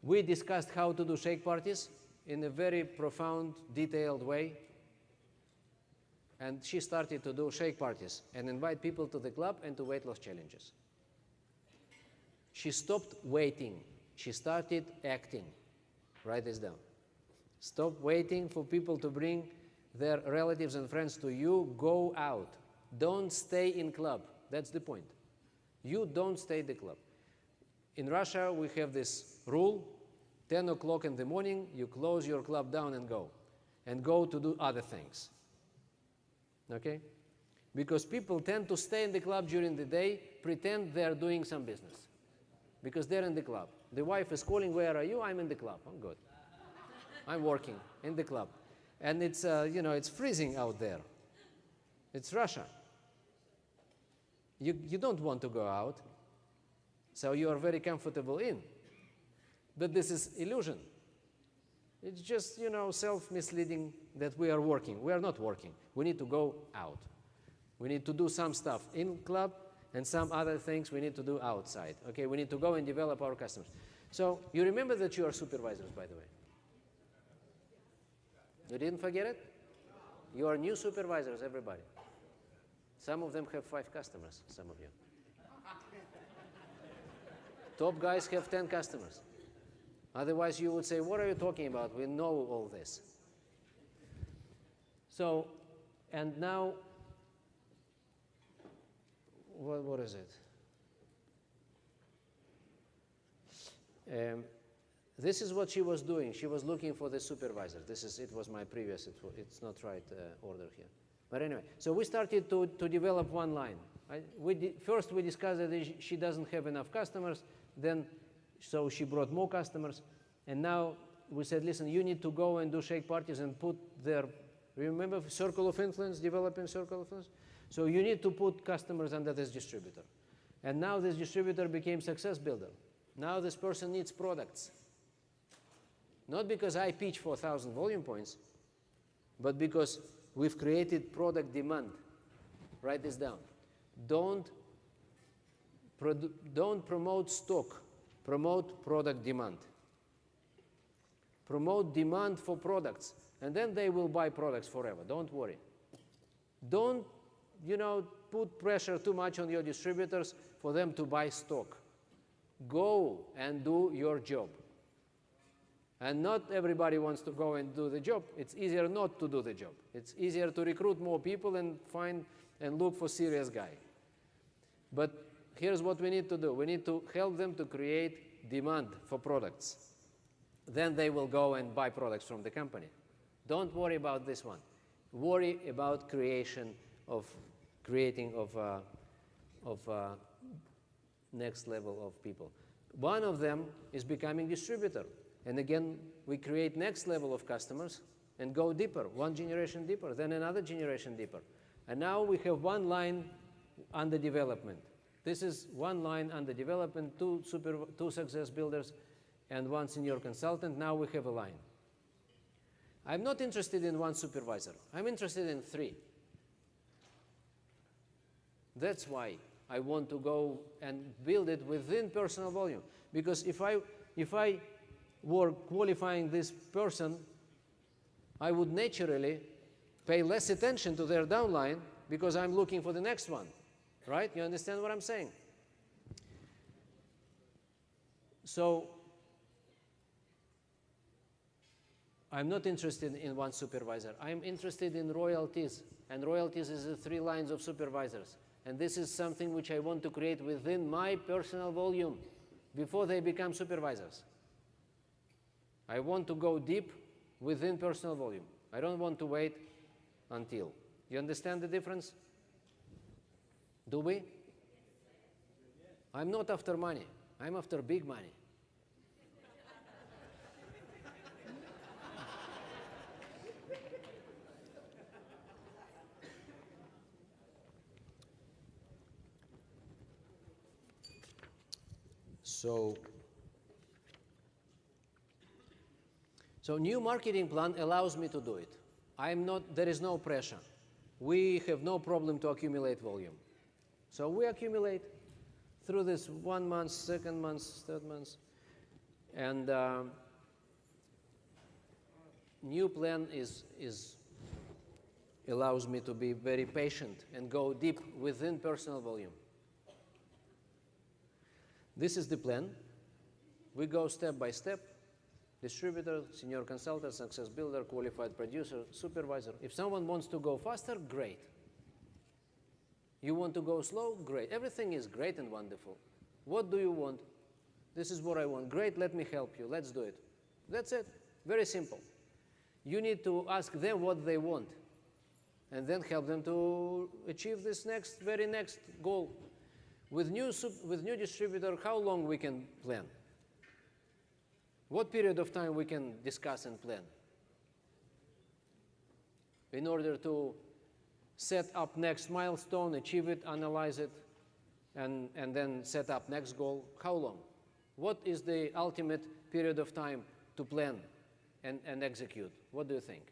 Speaker 2: we discussed how to do shake parties in a very profound, detailed way. And she started to do shake parties and invite people to the club and to weight loss challenges. She stopped waiting. She started acting. Write this down. Stop waiting for people to bring their relatives and friends to you. Go out. Don't stay in club. That's the point. You don't stay in the club. In Russia, we have this rule, 10 o'clock in the morning, you close your club down and go to do other things. Okay? Because people tend to stay in the club during the day, pretend they're doing some business. Because they're in the club. The wife is calling, where are you? I'm in the club. I'm good. I'm working in the club. And it's, you know, it's freezing out there. It's Russia. You don't want to go out, so you are very comfortable in. But this is illusion. It's just, you know, self-misleading that we are working. We are not working. We need to go out. We need to do some stuff in club, and some other things we need to do outside. Okay, we need to go and develop our customers. So you remember that you are supervisors, by the way. You didn't forget it? You are new supervisors, everybody. Some of them have 5 customers, some of you. Top guys have 10 customers. Otherwise, you would say, what are you talking about? We know all this. So, and now, what is it? This is what she was doing. She was looking for the supervisor. It was my previous, it's not right order here. But anyway, so we started to develop one line. First, we discussed that she doesn't have enough customers. Then, so she brought more customers. And now we said, listen, you need to go and do shake parties and put their, remember circle of influence, developing circle of influence? So you need to put customers under this distributor. And now this distributor became success builder. Now this person needs products. Not because I pitch for 1,000 volume points, but because we've created product demand. Write this down. Don't promote stock, promote product demand. Promote demand for products, and then they will buy products forever. Don't worry. Don't, put pressure too much on your distributors for them to buy stock. Go and do your job. And not everybody wants to go and do the job. It's easier not to do the job. It's easier to recruit more people and find and look for serious guy. But here's what we need to do. We need to help them to create demand for products. Then they will go and buy products from the company. Don't worry about this one. Worry about creating of next level of people. One of them is becoming distributor. And again, we create next level of customers and go deeper, one generation deeper, then another generation deeper. And now we have one line under development. This is one line under development, two success builders, and one senior consultant. Now we have a line. I'm not interested in one supervisor. I'm interested in 3. That's why I want to go and build it within personal volume. Because if I were qualifying this person, I would naturally pay less attention to their downline because I'm looking for the next one. Right? You understand what I'm saying? So I'm not interested in one supervisor. I'm interested in royalties. And royalties is the 3 lines of supervisors. And this is something which I want to create within my personal volume before they become supervisors. I want to go deep within personal volume. I don't want to wait until. You understand the difference? Do we? I'm not after money. I'm after big money. So new marketing plan allows me to do it. There is no pressure. We have no problem to accumulate volume. So we accumulate through this 1 month, 2nd month, 3rd month. And new plan allows me to be very patient and go deep within personal volume. This is the plan. We go step by step. Distributor, senior consultant, success builder, qualified producer, supervisor. If someone wants to go faster, great. You want to go slow? Great. Everything is great and wonderful. What do you want? This is what I want. Great, let me help you. Let's do it. That's it. Very simple. You need to ask them what they want and then help them to achieve this very next goal. With new distributor, how long we can plan? What period of time we can discuss and plan in order to set up next milestone, achieve it, analyze it, and then set up next goal? How long? What is the ultimate period of time to plan and execute? What do you think?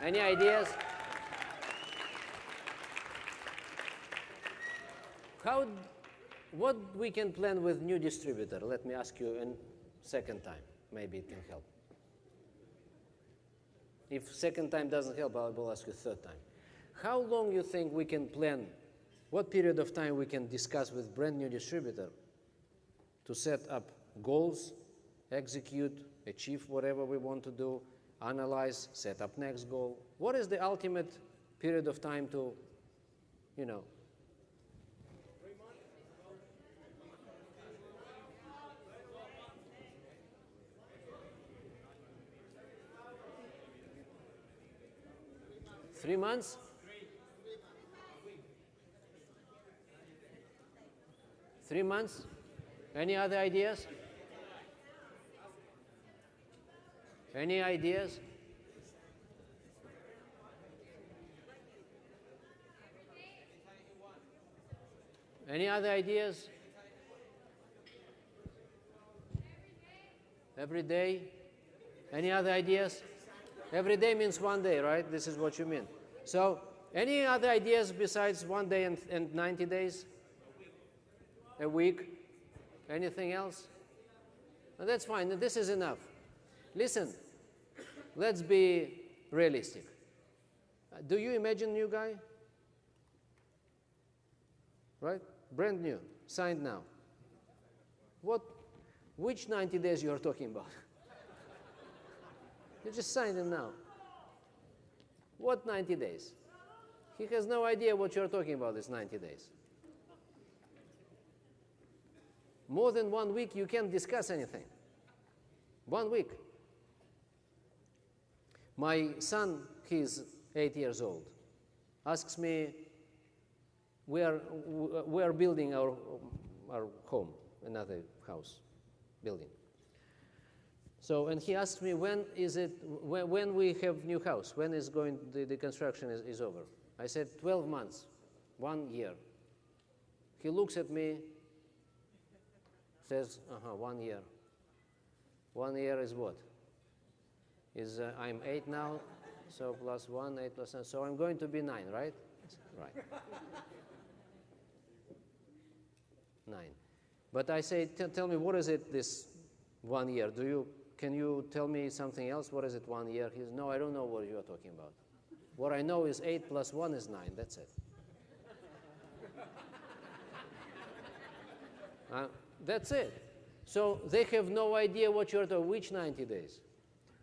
Speaker 2: Any ideas? What we can plan with new distributor? Let me ask you a second time. Maybe it can help. If second time doesn't help, I will ask you third time. How long you think we can plan, what period of time we can discuss with brand new distributor to set up goals, execute, achieve whatever we want to do, analyze, set up next goal? What is the ultimate period of time to, you know? 3 months? 3 months? Any other ideas? Any ideas? Any other ideas? Every day? Any other ideas? Every day means 1 day, right? This is what you mean. So, any other ideas besides 1 day and 90 days? A week? Anything else? No, that's fine. This is enough. Listen, let's be realistic. Do you imagine new guy? Right? Brand new, signed now. Which 90 days you are talking about? You just signed him now. What 90 days? He has no idea what you're talking about, this 90 days. More than 1 week, you can't discuss anything. 1 week. My son, he's 8 years old, asks me, we are building our home, another house, building. So, and he asked me, when we have new house, when is the construction is over? I said, 12 months, 1 year. He looks at me, says, 1 year. 1 year is what? I'm 8 now, so plus 1, 8 plus 9, so I'm going to be 9, right? Right. 9. But I say, tell me, what is it this 1 year? Can you tell me something else? What is it 1 year? He says, no, I don't know what you are talking about. What I know is 8 plus 1 is 9, that's it. That's it. So they have no idea what you're talking about. Which 90 days?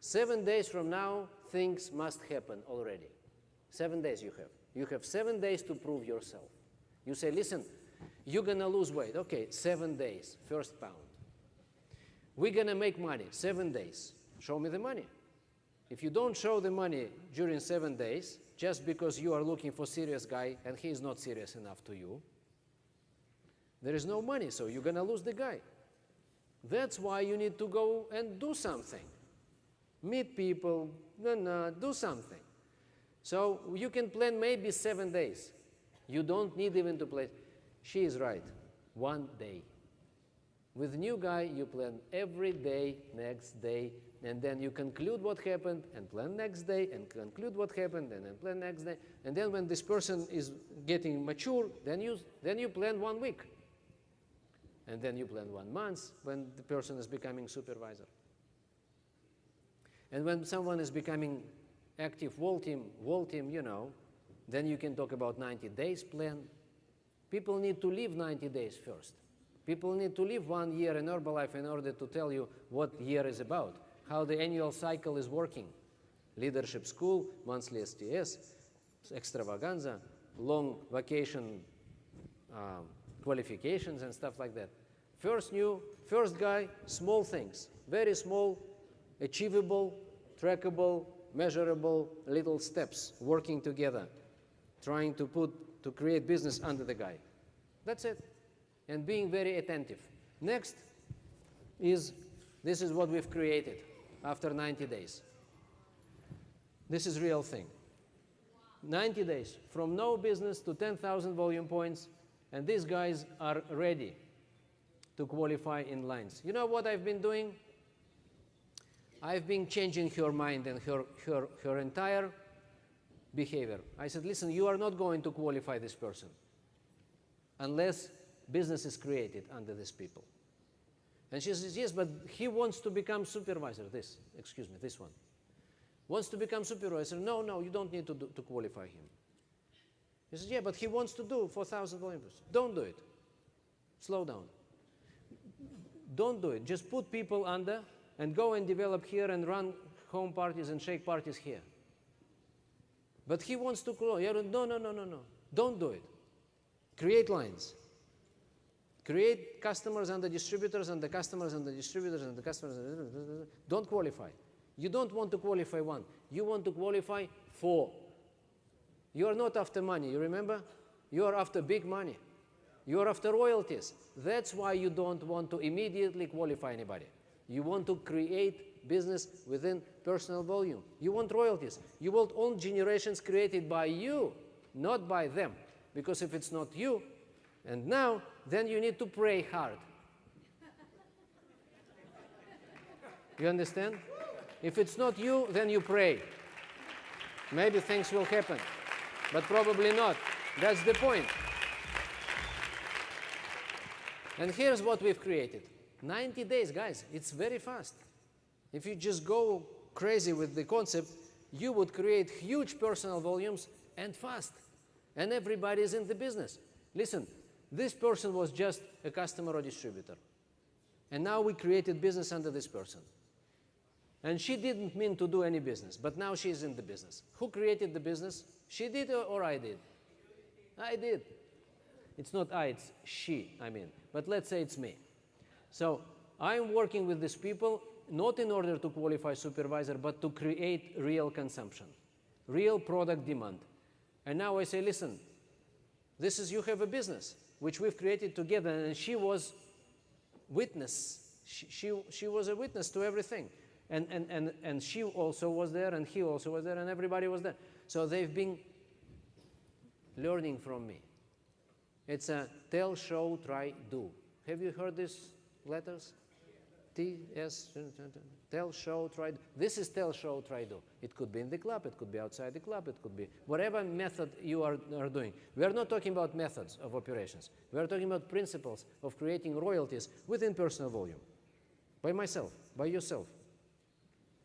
Speaker 2: 7 days from now, things must happen already. 7 days you have. You have 7 days to prove yourself. You say, listen, you're going to lose weight. Okay, 7 days, first pound. We're going to make money, 7 days. Show me the money. If you don't show the money during 7 days, just because you are looking for a serious guy and he is not serious enough to you, there is no money, so you're going to lose the guy. That's why you need to go and do something. Meet people, do something. So you can plan maybe 7 days. You don't need even to plan. She is right, 1 day. With new guy, you plan every day, next day, and then you conclude what happened, and plan next day, and conclude what happened, and then plan next day. And then when this person is getting mature, then you plan 1 week. And then you plan 1 month when the person is becoming supervisor. And when someone is becoming active wall team, then you can talk about 90 days plan. People need to live 90 days first. People need to live 1 year in Herbalife in order to tell you what year is about, how the annual cycle is working. Leadership school, monthly STS, extravaganza, long vacation qualifications and stuff like that. First guy, small things, very small, achievable, trackable, measurable little steps, working together, trying to create business under the guy. That's it. And being very attentive. Next this is what we've created after 90 days. This is real thing. 90 days, from no business to 10,000 volume points, and these guys are ready to qualify in lines. You know what I've been doing? I've been changing her mind and her entire behavior. I said, listen, you are not going to qualify this person unless business is created under these people. And she says, yes, but he wants to become supervisor. This one. Wants to become supervisor. No, you don't need to qualify him. He says, yeah, but he wants to do 4,000 volumes. Don't do it. Slow down. Don't do it. Just put people under and go and develop here and run home parties and shake parties here. But he wants to close. No. Don't do it. Create lines. Create customers and the distributors and the customers and the distributors and the customers. Don't qualify. You don't want to qualify one. You want to qualify 4. You are not after money, you remember? You are after big money. You are after royalties. That's why you don't want to immediately qualify anybody. You want to create business within personal volume. You want royalties. You want own generations created by you, not by them. Because if it's not you, and now, then you need to pray hard. You understand? If it's not you, then you pray. Maybe things will happen, but probably not. That's the point. And here's what we've created. 90 days, guys, it's very fast. If you just go crazy with the concept, you would create huge personal volumes and fast. And everybody's in the business. Listen, this person was just a customer or distributor. And now we created business under this person. And she didn't mean to do any business, but now she's in the business. Who created the business? She did or I did? I did. It's not I, it's she, I mean. But let's say it's me. So I'm working with these people not in order to qualify supervisor, but to create real consumption, real product demand. And now I say, listen, this is, you have a business, which we've created together, and she was witness. She was a witness to everything. And she also was there, and he also was there, and everybody was there. So they've been learning from me. It's a tell, show, try, do. Have you heard these letters? T, S, tell, show, try, do. This is tell, show, try, do. It could be in the club, it could be outside the club, it could be whatever method you are doing. We are not talking about methods of operations. We are talking about principles of creating royalties within personal volume. By myself, by yourself.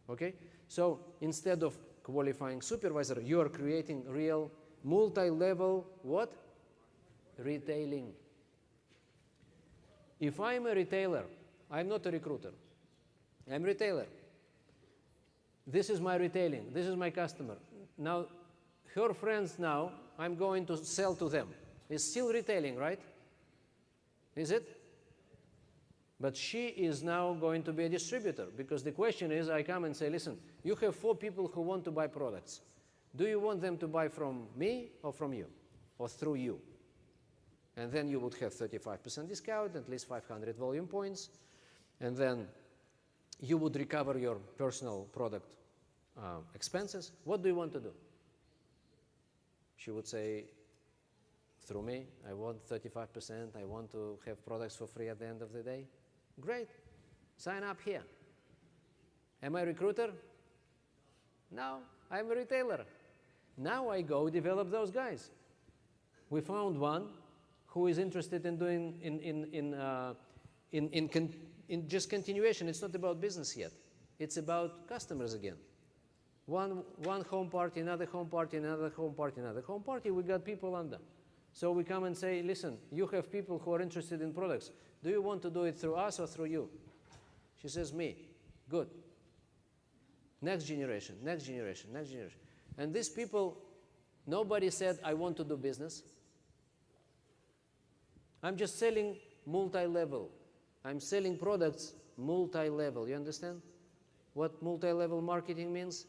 Speaker 2: Okay? So instead of qualifying supervisor, you are creating real multi-level what? Retailing. If I'm a retailer, I'm not a recruiter. I'm a retailer. This is my retailing. This is my customer. Now, her friends now, I'm going to sell to them. It's still retailing, right? Is it? But she is now going to be a distributor, because the question is, I come and say, listen, you have 4 people who want to buy products. Do you want them to buy from me or from you? Or through you? And then you would have 35% discount, at least 500 volume points. And then you would recover your personal product expenses. What do you want to do? She would say, through me, I want 35%. I want to have products for free at the end of the day. Great. Sign up here. Am I a recruiter? No, I'm a retailer. Now I go develop those guys. We found one who is interested in doing in just continuation. It's not about business yet. It's about customers again. One home party, another home party, another home party, another home party. We got people under. So we come and say, listen, you have people who are interested in products. Do you want to do it through us or through you? She says, me. Good. Next generation, next generation, next generation. And these people, nobody said, I want to do business. I'm just selling multi-level. I'm selling products multi-level. You understand what multi-level marketing means?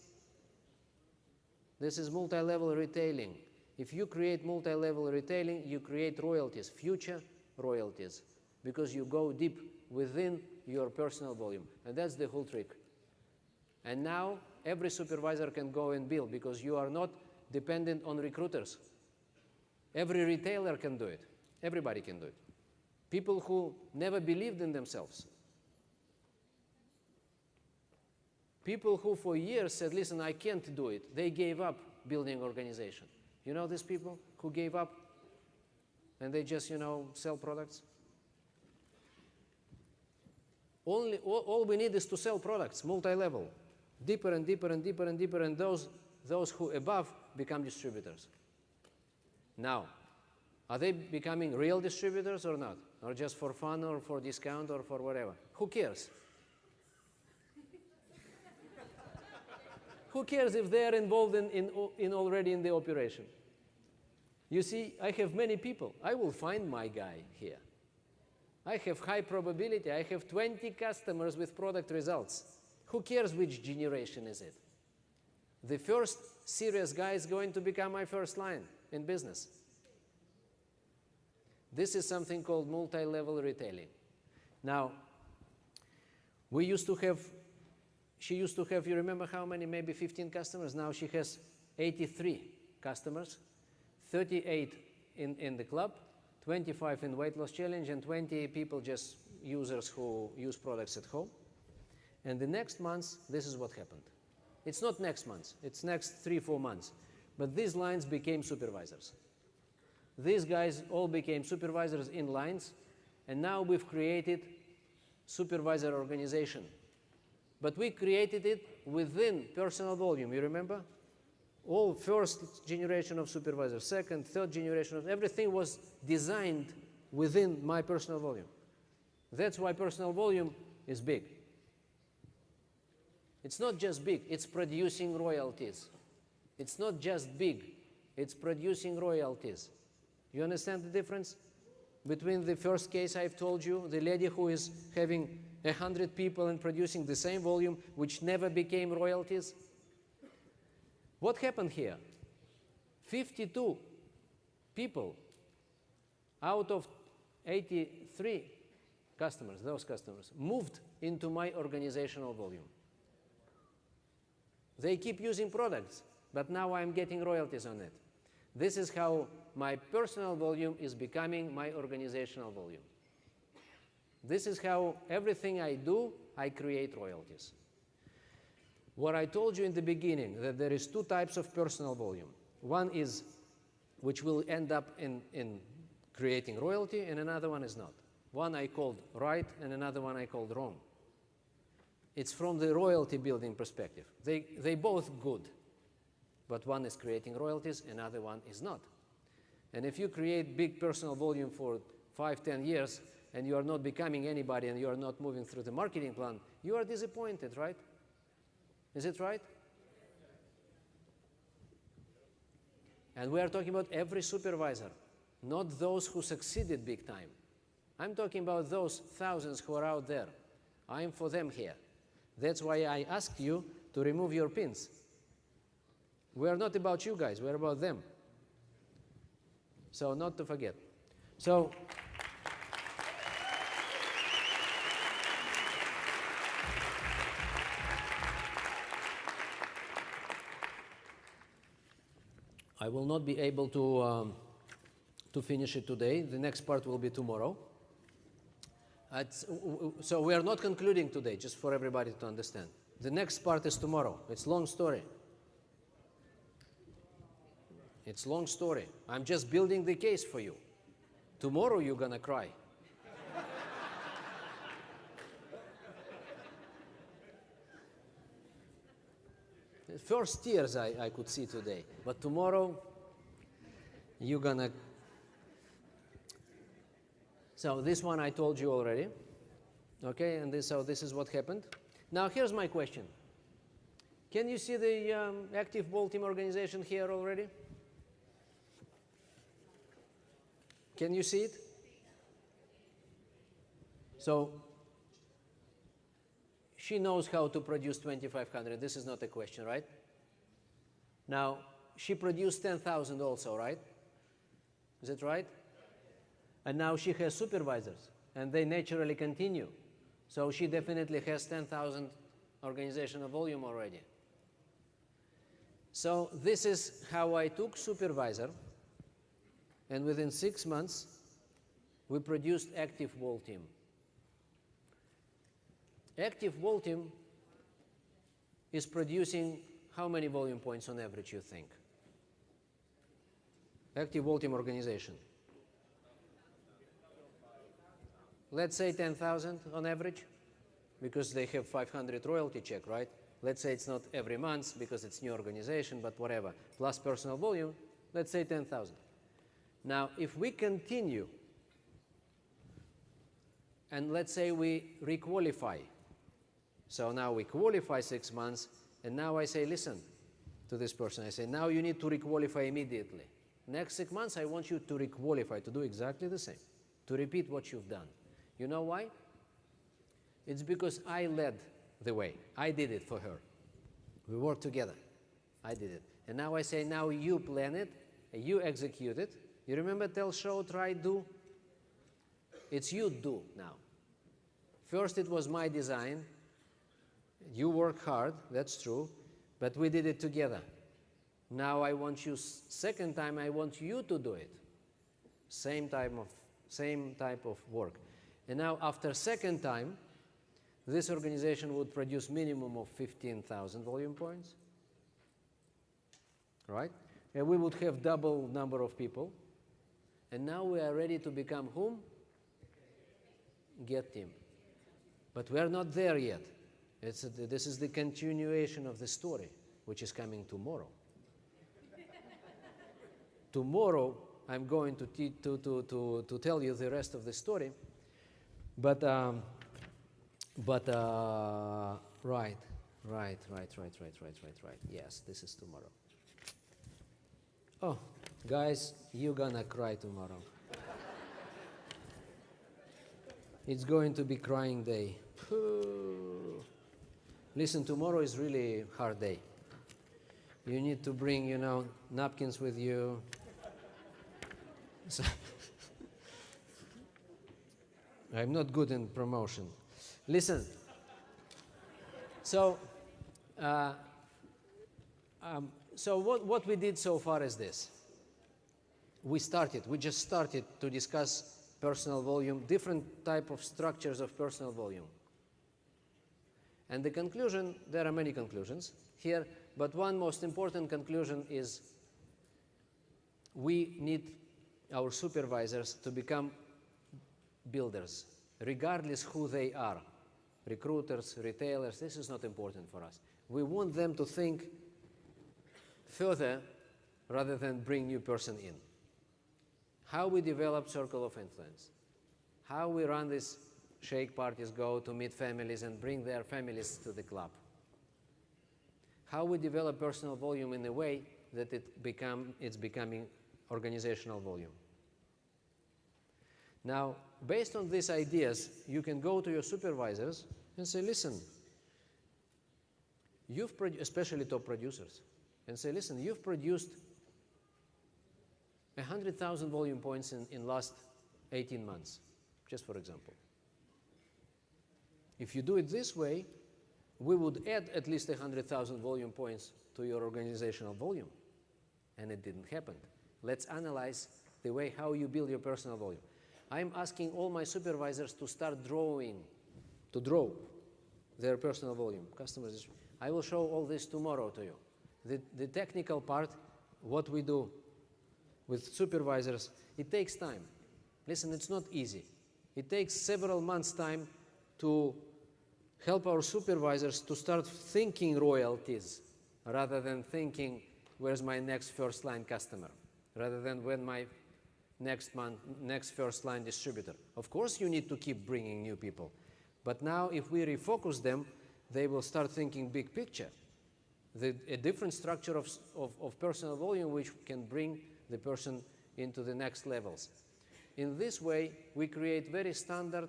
Speaker 2: This is multi-level retailing. If you create multi-level retailing, you create royalties, future royalties, because you go deep within your personal volume. And that's the whole trick. And now every supervisor can go and build, because you are not dependent on recruiters. Every retailer can do it. Everybody can do it. People who never believed in themselves. People who for years said, listen, I can't do it. They gave up building organization. You know these people who gave up and they just, sell products? All we need is to sell products, multi-level, deeper and deeper and deeper and deeper, and those who above become distributors. Now, are they becoming real distributors or not? Or just for fun or for discount or for whatever? Who cares? Who cares if they are involved in already in the operation? You see, I have many people. I will find my guy here. I have high probability. I have 20 customers with product results. Who cares which generation is it? The first serious guy is going to become my first line in business. This is something called multi-level retailing. Now, she used to have, you remember how many, maybe 15 customers? Now she has 83 customers, 38 in the club, 25 in weight loss challenge, and 20 people, just users who use products at home. And the next month, this is what happened. It's not next month, it's next 3-4 months. But these lines became supervisors. These guys all became supervisors in lines, and now we've created supervisor organization. But we created it within personal volume, you remember? All first generation of supervisors, second, third generation of everything was designed within my personal volume. That's why personal volume is big. It's not just big, it's producing royalties. It's not just big, it's producing royalties. You understand the difference between the first case I've told you, the lady who is having 100 people and producing the same volume, which never became royalties? What happened here? 52 people out of 83 customers, those customers, moved into my organizational volume. They keep using products, but now I'm getting royalties on it. This is how my personal volume is becoming my organizational volume. This is how everything I do, I create royalties. What I told you in the beginning, that there is two types of personal volume. One is, which will end up in creating royalty, and another one is not. One I called right, and another one I called wrong. It's from the royalty building perspective. They both good, but one is creating royalties, another one is not. And if you create big personal volume for 5-10 years, and you are not becoming anybody, and you are not moving through the marketing plan, you are disappointed, right? Is it right? And we are talking about every supervisor, not those who succeeded big time. I'm talking about those thousands who are out there. I'm for them here. That's why I asked you to remove your pins. We are not about you guys, we're about them. So not to forget. So, I will not be able to finish it today. The next part will be tomorrow. So we are not concluding today, just for everybody to understand. The next part is tomorrow. It's a long story. It's a long story. I'm just building the case for you. Tomorrow you're gonna cry. The first tears I could see today, but tomorrow you're gonna. So this one I told you already, okay, and so this is what happened. Now here's my question. Can you see the active ball team organization here already? Can you see it? So she knows how to produce 2,500. This is not a question, right? Now, she produced 10,000 also, right? Is that right? And now she has supervisors, and they naturally continue. So she definitely has 10,000 organizational volume already. So this is how I took supervisor, and within 6 months, we produced active wall team. Active wall team is producing how many volume points on average, you think? active volume organization? Let's say 10,000 on average, because they have 500 royalty check, right? Let's say it's not every month because it's new organization, but whatever. Plus personal volume, let's say 10,000. Now, if we continue, and let's say we requalify. So now we qualify 6 months, and now I say, listen to this person. I say, now you need to requalify immediately. Next 6 months, I want you to requalify, to do exactly the same, to repeat what you've done. You know why? It's because I led the way. I did it for her. We worked together. I did it. And now I say, now you plan it, you execute it. You remember tell, show, try, do? It's you do now. First it was my design. You work hard, that's true, but we did it together. Now I want you, second time I want you to do it. Same type of work. And now after second time, this organization would produce minimum of 15,000 volume points, right? And we would have double number of people. And now we are ready to become whom? Get team. But we are not there yet. This is the continuation of the story, which is coming tomorrow. Tomorrow, I'm going to tell you the rest of the story. But right. Yes, this is tomorrow. Oh, guys, you're gonna cry tomorrow. It's going to be crying day. Listen, tomorrow is really hard day. You need to bring, napkins with you. So I'm not good in promotion. Listen. So what we did so far is this. We just started to discuss personal volume, different type of structures of personal volume. And the conclusion, there are many conclusions here, but one most important conclusion is we need our supervisors to become builders, regardless who they are. Recruiters, retailers, this is not important for us. We want them to think further rather than bring new person in. How we develop circle of influence. How we run these shake parties, go to meet families and bring their families to the club. How we develop personal volume in a way that it's becoming organizational volume. Now, based on these ideas, you can go to your supervisors and say, listen, especially top producers, and say, listen, you've produced 100,000 volume points in last 18 months, just for example. If you do it this way, we would add at least 100,000 volume points to your organizational volume. And it didn't happen. Let's analyze the way how you build your personal volume. I'm asking all my supervisors to start to draw their personal volume. Customers, I will show all this tomorrow to you. The technical part, what we do with supervisors, it takes time. Listen, it's not easy. It takes several months' time to help our supervisors to start thinking royalties rather than thinking, where's my next first-line customer, rather than when my next first-line distributor. Of course, you need to keep bringing new people. But now, if we refocus them, they will start thinking big picture. A different structure of personal volume which can bring the person into the next levels. In this way, we create very standard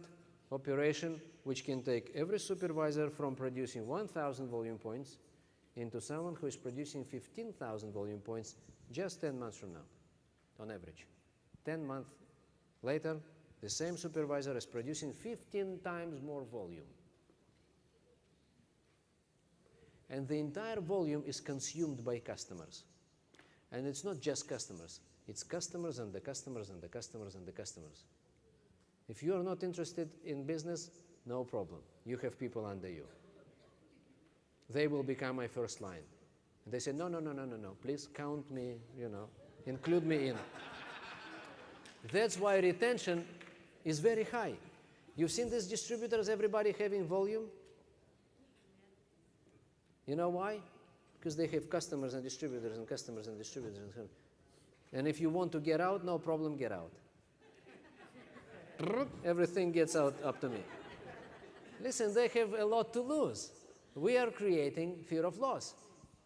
Speaker 2: operation which can take every supervisor from producing 1,000 volume points into someone who is producing 15,000 volume points just 10 months from now, on average. 10 months later, the same supervisor is producing 15 times more volume. And the entire volume is consumed by customers. And it's not just customers. It's customers and the customers and the customers and the customers. If you are not interested in business, no problem. You have people under you. They will become my first line. And they say, no, please count me, Include me in. That's why retention is very high. You've seen these distributors, everybody having volume? You know why? Because they have customers and distributors and customers and distributors. And if you want to get out, no problem, get out. Everything gets out up to me. Listen, they have a lot to lose. We are creating fear of loss.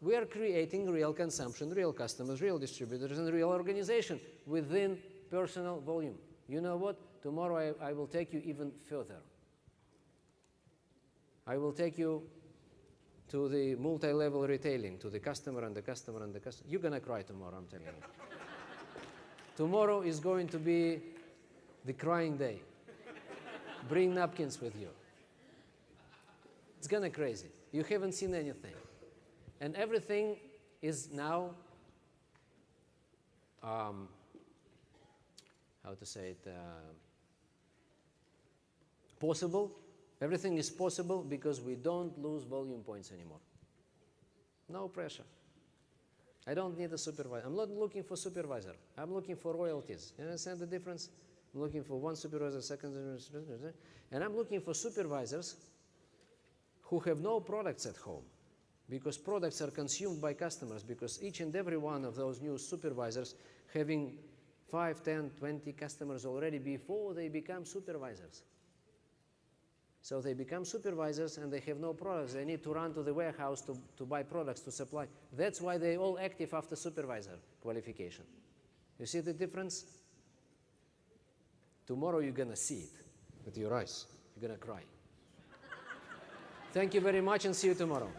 Speaker 2: We are creating real consumption, real customers, real distributors, and real organization within personal volume. You know what? Tomorrow I will take you even further. I will take you to the multi-level retailing, to the customer and the customer and the customer. You're going to cry tomorrow, I'm telling you. Tomorrow is going to be the crying day. Bring napkins with you. It's gonna crazy. You haven't seen anything. And everything is now, how to say it, possible. Everything is possible because we don't lose volume points anymore. No pressure. I don't need a supervisor. I'm not looking for supervisor. I'm looking for royalties. You understand the difference? I'm looking for one supervisor, second supervisor, and I'm looking for supervisors who have no products at home, because products are consumed by customers, because each and every one of those new supervisors having 5, 10, 20 customers already before they become supervisors. So they become supervisors and they have no products. They need to run to the warehouse to buy products, to supply. That's why they're all active after supervisor qualification. You see the difference? Tomorrow you're going to see it with your eyes. You're going to cry. Thank you very much and see you tomorrow.